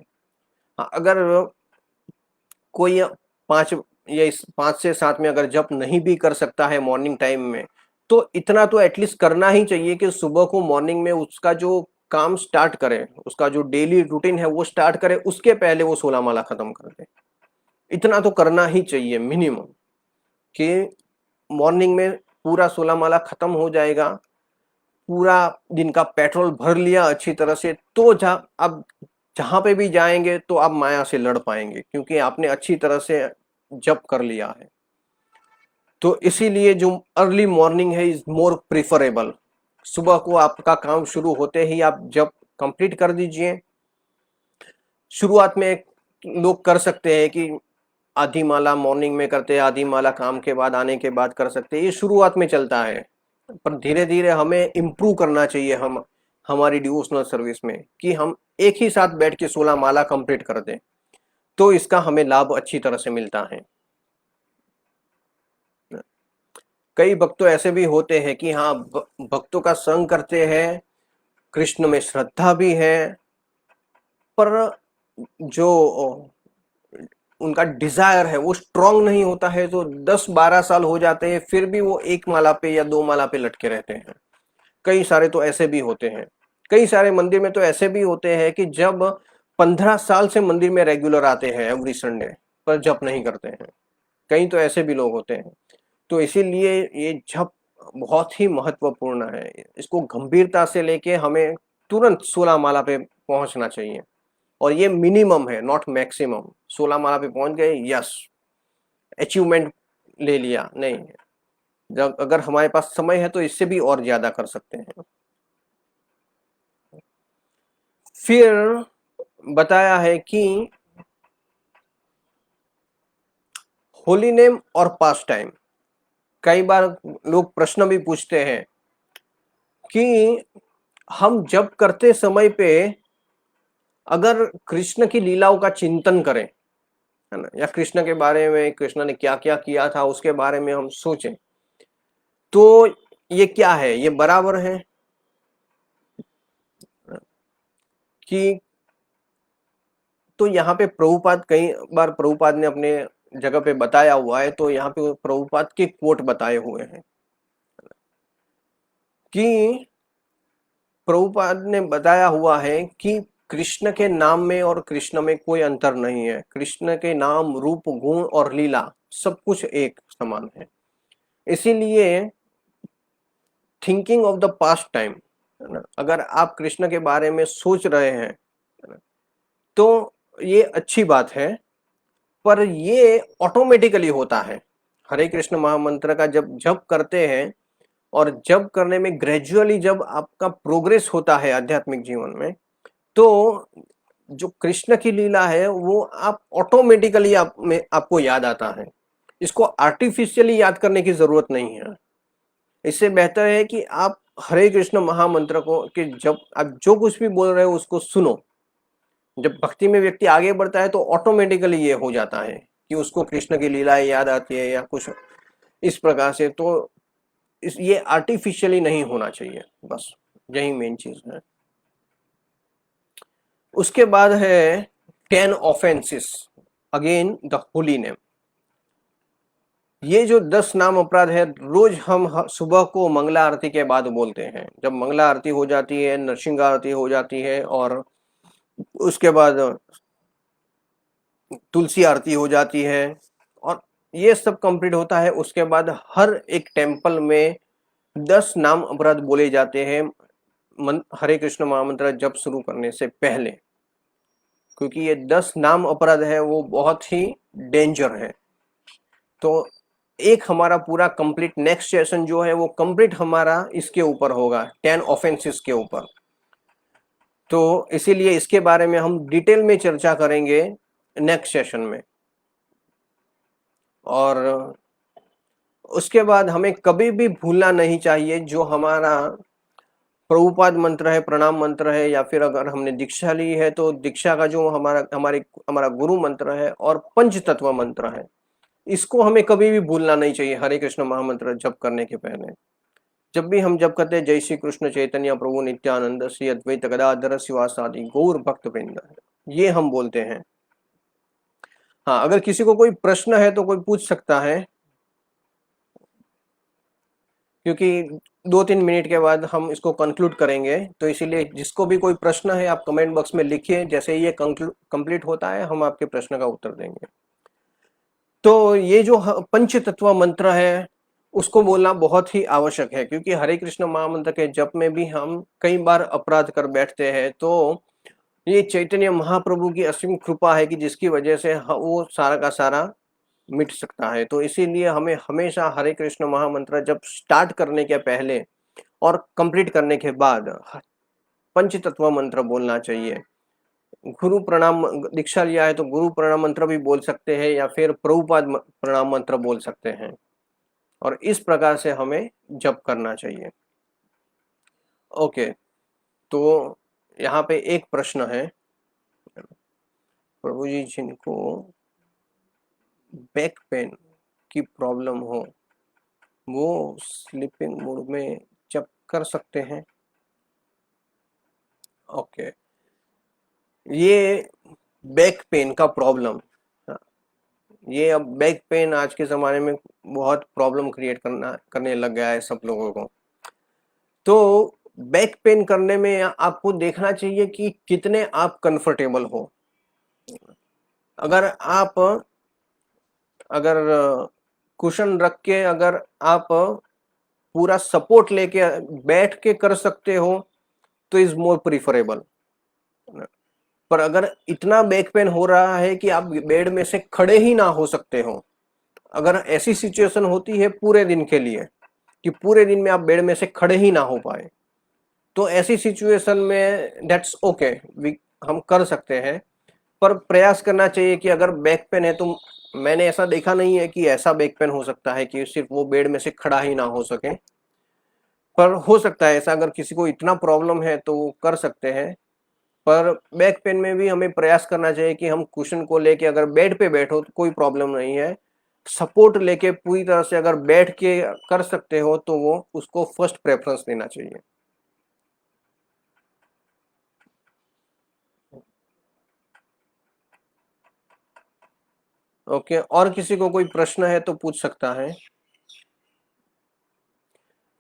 हाँ, अगर कोई 5 से 7 में अगर जप नहीं भी कर सकता है मॉर्निंग टाइम में, तो इतना तो एटलीस्ट करना ही चाहिए कि सुबह को मॉर्निंग में उसका जो काम स्टार्ट करे, उसका जो डेली रूटीन है वो स्टार्ट करे, उसके पहले वो 16 माला खत्म कर दे। इतना तो करना ही चाहिए मिनिमम, कि मॉर्निंग में पूरा 16 माला खत्म हो जाएगा, पूरा दिन का पेट्रोल भर लिया अच्छी तरह से, तो अब जहां पे भी जाएंगे तो आप माया से लड़ पाएंगे, क्योंकि आपने अच्छी तरह से जप कर लिया है। तो इसीलिए जो अर्ली मॉर्निंग है इज मोर प्रिफरेबल। सुबह को आपका काम शुरू होते ही आप जप कंप्लीट कर दीजिए। शुरुआत में लोग कर सकते हैं कि आधी माला मॉर्निंग में करते हैं, आधी माला काम के बाद आने के बाद कर सकते हैं, ये शुरुआत में चलता है। पर धीरे धीरे हमें इम्प्रूव करना चाहिए हम हमारी डिवोशनल सर्विस में, कि हम एक ही साथ बैठ के 16 माला कंप्लीट कर दें, तो इसका हमें लाभ अच्छी तरह से मिलता है। कई भक्त तो ऐसे भी होते हैं कि हाँ, भक्तों का संग करते हैं, कृष्ण में श्रद्धा भी है, पर जो उनका डिजायर है वो स्ट्रांग नहीं होता है, तो 10-12 साल हो जाते हैं फिर भी वो एक माला पे या दो माला पे लटके रहते हैं। कई सारे तो ऐसे भी होते हैं। कई सारे मंदिर में तो ऐसे भी होते हैं कि जब 15 साल से मंदिर में रेगुलर आते हैं एवरी संडे, पर जप नहीं करते हैं। कई तो ऐसे भी लोग होते हैं। तो इसीलिए ये जप बहुत ही महत्वपूर्ण है। इसको गंभीरता से लेके हमें तुरंत 16 माला पे पहुंचना चाहिए, और ये मिनिमम है, नॉट मैक्सिमम। 16 माला पे पहुंच गए, यस, अचीवमेंट ले लिया, नहीं। जब अगर हमारे पास समय है तो इससे भी और ज्यादा कर सकते हैं। फिर बताया है कि होली नेम और पास टाइम। कई बार लोग प्रश्न भी पूछते हैं कि हम जप करते समय पे अगर कृष्ण की लीलाओं का चिंतन करें, है ना, या कृष्ण के बारे में, कृष्ण ने क्या क्या किया था उसके बारे में हम सोचें, तो ये क्या है, ये बराबर है कि? तो यहाँ पे प्रभुपाद, कई बार प्रभुपाद ने अपने जगह पे बताया हुआ है, तो यहाँ पे प्रभुपाद के कोट बताए हुए हैं कि प्रभुपाद ने बताया हुआ है कि कृष्ण के नाम में और कृष्ण में कोई अंतर नहीं है। कृष्ण के नाम, रूप, गुण और लीला सब कुछ एक समान है। इसीलिए thinking of the past time, है ना, अगर आप कृष्ण के बारे में सोच रहे हैं, है ना, तो ये अच्छी बात है, पर ये ऑटोमेटिकली होता है। हरे कृष्ण महामंत्र का जब जप करते हैं, और जप करने में ग्रेजुअली जब आपका प्रोग्रेस होता है आध्यात्मिक जीवन में, तो जो कृष्ण की लीला है वो आप ऑटोमेटिकली आप में आपको याद आता है। इसको आर्टिफिशियली याद करने की जरूरत नहीं है। इससे बेहतर है कि आप हरे कृष्ण महामंत्र को, कि जब आप जो कुछ भी बोल रहे हो उसको सुनो। जब भक्ति में व्यक्ति आगे बढ़ता है तो ऑटोमेटिकली ये हो जाता है कि उसको कृष्ण की लीलाएं याद आती है या कुछ इस प्रकार से। तो ये आर्टिफिशियली नहीं होना चाहिए, बस यही मेन चीज है। उसके बाद है 10 offences again the holy name. ये जो 10 नाम अपराध है, रोज हम सुबह को मंगला आरती के बाद बोलते हैं। जब मंगला आरती हो जाती है, नरसिंह आरती हो जाती है, और उसके बाद तुलसी आरती हो जाती है, और ये सब कंप्लीट होता है, उसके बाद हर एक टेम्पल में 10 नाम अपराध बोले जाते हैं हरे कृष्ण महामंत्र जप शुरू करने से पहले। क्योंकि ये 10 नाम अपराध है वो बहुत ही डेंजर है। तो एक हमारा पूरा कंप्लीट नेक्स्ट सेशन जो है वो कंप्लीट हमारा इसके ऊपर होगा, 10 ऑफेंसेस के ऊपर। तो इसीलिए इसके बारे में हम डिटेल में चर्चा करेंगे नेक्स्ट सेशन में। और उसके बाद हमें कभी भी भूलना नहीं चाहिए जो हमारा प्रभुपाद मंत्र है, प्रणाम मंत्र है, या फिर अगर हमने दीक्षा ली है तो दीक्षा का जो हमारा गुरु मंत्र है, और पंच तत्व मंत्र है, इसको हमें कभी भी भूलना नहीं चाहिए हरे कृष्ण महामंत्र जप करने के पहले। जब भी हम जप करते हैं, जय श्री कृष्ण चैतन्य प्रभु नित्यानंद श्री अद्वैत गदाधर शिवासादि गौर भक्त वृंद, ये हम बोलते हैं। हाँ, अगर किसी को कोई प्रश्न है तो कोई पूछ सकता है, क्योंकि 2-3 मिनट के बाद हम इसको कंक्लूड करेंगे। तो इसीलिए जिसको भी कोई प्रश्न है आप कमेंट बॉक्स में लिखिए, जैसे ही ये कंप्लीट होता है हम आपके प्रश्न का उत्तर देंगे। तो ये जो पंच तत्व मंत्र है उसको बोलना बहुत ही आवश्यक है, क्योंकि हरे कृष्ण महामंत्र के जप में भी हम कई बार अपराध कर बैठते हैं। तो ये चैतन्य महाप्रभु की असीम कृपा है कि जिसकी वजह से वो सारा का सारा मिट सकता है। तो इसीलिए हमें हमेशा हरे कृष्ण महामंत्र जब स्टार्ट करने के पहले और कंप्लीट करने के बाद पंच तत्व मंत्र बोलना चाहिए। गुरु प्रणाम, दीक्षा लिया है तो गुरु प्रणाम मंत्र भी बोल सकते हैं, या फिर प्रभुपाद प्रणाम मंत्र बोल सकते हैं, और इस प्रकार से हमें जप करना चाहिए। ओके, तो यहाँ पे एक प्रश्न है, प्रभु जी जिनको बैक पेन की प्रॉब्लम हो वो स्लीपिंग मोड में जब कर सकते हैं। ओके, ये बैक पेन का प्रॉब्लम, ये अब बैक पेन आज के ज़माने में बहुत प्रॉब्लम क्रिएट करने लग गया है सब लोगों को। तो बैक पेन करने में आपको देखना चाहिए कि कितने आप कंफर्टेबल हो। अगर आप अगर कुशन रख के अगर आप पूरा सपोर्ट लेके बैठ के कर सकते हो तो इज मोर प्रिफरेबल। पर अगर इतना बैक पेन हो रहा है कि आप बेड में से खड़े ही ना हो सकते हो, अगर ऐसी सिचुएशन होती है पूरे दिन के लिए कि पूरे दिन में आप बेड में से खड़े ही ना हो पाए, तो ऐसी सिचुएशन में दैट्स ओके, हम कर सकते हैं। पर प्रयास करना चाहिए कि अगर बैक पेन है तो मैंने ऐसा देखा नहीं है कि ऐसा बैक पेन हो सकता है कि सिर्फ वो बेड में से खड़ा ही ना हो सके, पर हो सकता है ऐसा। अगर किसी को इतना प्रॉब्लम है तो वो कर सकते हैं। पर बैक पेन में भी हमें प्रयास करना चाहिए कि हम कुशन को लेके अगर बेड पे बैठो तो कोई प्रॉब्लम नहीं है, सपोर्ट लेके पूरी तरह से अगर बैठ के कर सकते हो तो वो उसको फर्स्ट प्रेफरेंस देना चाहिए। ओके, और किसी को कोई प्रश्न है तो पूछ सकता है।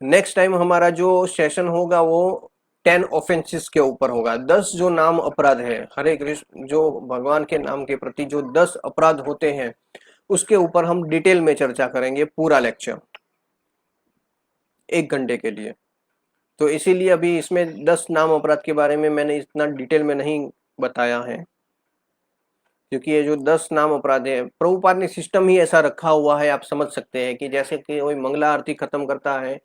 नेक्स्ट टाइम हमारा जो सेशन होगा वो 10 ऑफेंसेस के ऊपर होगा। 10 जो नाम अपराध है, हरे कृष्ण, जो भगवान के नाम के प्रति जो 10 अपराध होते हैं उसके ऊपर हम डिटेल में चर्चा करेंगे, पूरा लेक्चर 1 घंटे के लिए। तो इसीलिए अभी इसमें 10 नाम अपराध के बारे में मैंने इतना डिटेल में नहीं बताया है, क्योंकि ये जो 10 नाम अपराध है प्रभुपाद ने सिस्टम ही ऐसा रखा हुआ है। आप समझ सकते हैं कि जैसे कि कोई मंगला आरती खत्म करता है,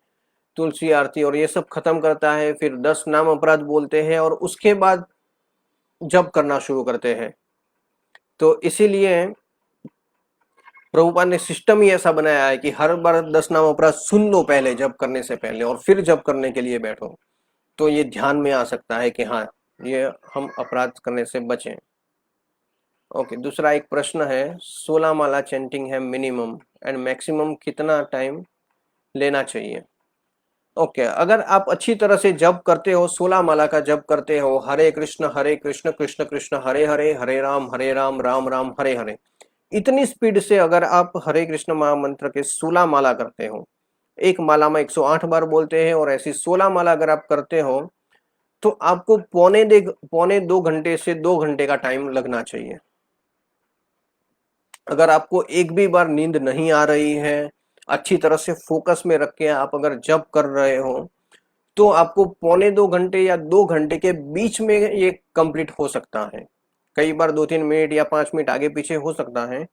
तुलसी आरती और ये सब खत्म करता है, फिर 10 नाम अपराध बोलते हैं और उसके बाद जप करना शुरू करते हैं। तो इसीलिए प्रभुपाद ने सिस्टम ही ऐसा बनाया है कि हर बार 10 नाम अपराध सुन लो पहले जप करने से पहले, और फिर जप करने के लिए बैठो, तो ये ध्यान में आ सकता है कि हाँ, ये हम अपराध करने से बचें। ओके, दूसरा एक प्रश्न है, 16 माला चैंटिंग है मिनिमम एंड मैक्सिमम कितना टाइम लेना चाहिए? ओके, अगर आप अच्छी तरह से जप करते हो, 16 माला का जप करते हो, हरे कृष्ण कृष्ण कृष्ण हरे हरे, हरे राम राम राम हरे हरे, इतनी स्पीड से अगर आप हरे कृष्ण महामंत्र के 16 माला करते हो, एक माला में 108 बार बोलते हैं, और ऐसी 16 माला अगर आप करते हो तो आपको पौने 2 घंटे से 2 घंटे का टाइम लगना चाहिए। अगर आपको एक भी बार नींद नहीं आ रही है, अच्छी तरह से फोकस में रख के आप अगर जप कर रहे हो, तो आपको पौने 2 घंटे या 2 घंटे के बीच में ये कंप्लीट हो सकता है। कई बार 2-3 मिनट या 5 मिनट आगे पीछे हो सकता है,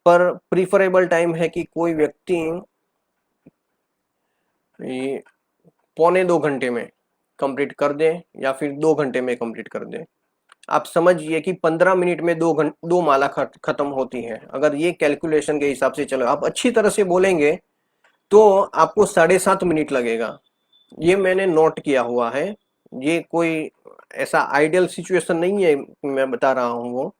पर प्रीफरेबल टाइम है कि कोई व्यक्ति ये पौने 2 घंटे में कंप्लीट कर दे या फिर 2 घंटे में कंप्लीट कर दे। आप समझिए कि 15 मिनट में 2 माला खत्म होती है। अगर ये कैलकुलेशन के हिसाब से चलो, आप अच्छी तरह से बोलेंगे तो आपको 7.5 मिनट लगेगा। ये मैंने नोट किया हुआ है, ये कोई ऐसा आइडियल सिचुएशन नहीं है मैं बता रहा हूँ वो,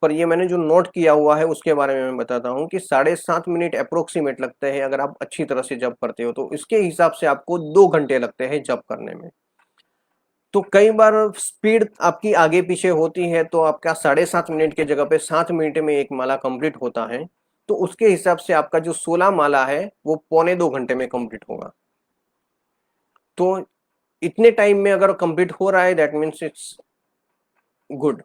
पर ये मैंने जो नोट किया हुआ है उसके बारे में मैं बताता हूँ कि 7.5 मिनट अप्रोक्सीमेट लगते हैं अगर आप अच्छी तरह से जप करते हो, तो इसके हिसाब से आपको 2 घंटे लगते हैं जप करने में। तो कई बार स्पीड आपकी आगे पीछे होती है तो आपका 7.5 मिनट की जगह पे 7 मिनट में एक माला कंप्लीट होता है, तो उसके हिसाब से आपका जो 16 माला है वो पौने 2 घंटे में कंप्लीट होगा। तो इतने टाइम में अगर कंप्लीट हो रहा है दैट मीन्स इट्स गुड।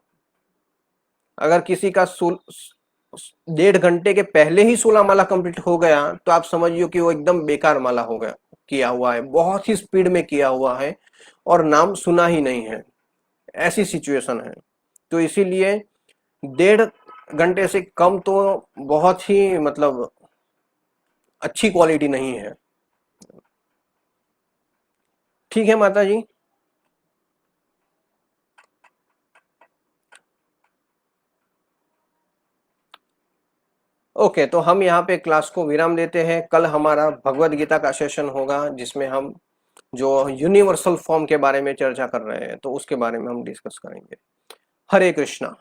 अगर किसी का 1.5 घंटे के पहले ही 16 माला कंप्लीट हो गया तो आप समझिए कि वो एकदम बेकार माला हो गया, किया हुआ है, बहुत ही स्पीड में किया हुआ है और नाम सुना ही नहीं है, ऐसी सिचुएशन है। तो इसीलिए 1.5 घंटे से कम तो बहुत ही मतलब अच्छी क्वालिटी नहीं है। ठीक है माता जी। ओके, तो हम यहाँ पे क्लास को विराम देते हैं। कल हमारा भगवत गीता का सेशन होगा जिसमें हम जो यूनिवर्सल फॉर्म के बारे में चर्चा कर रहे हैं तो उसके बारे में हम डिस्कस करेंगे। हरे कृष्णा।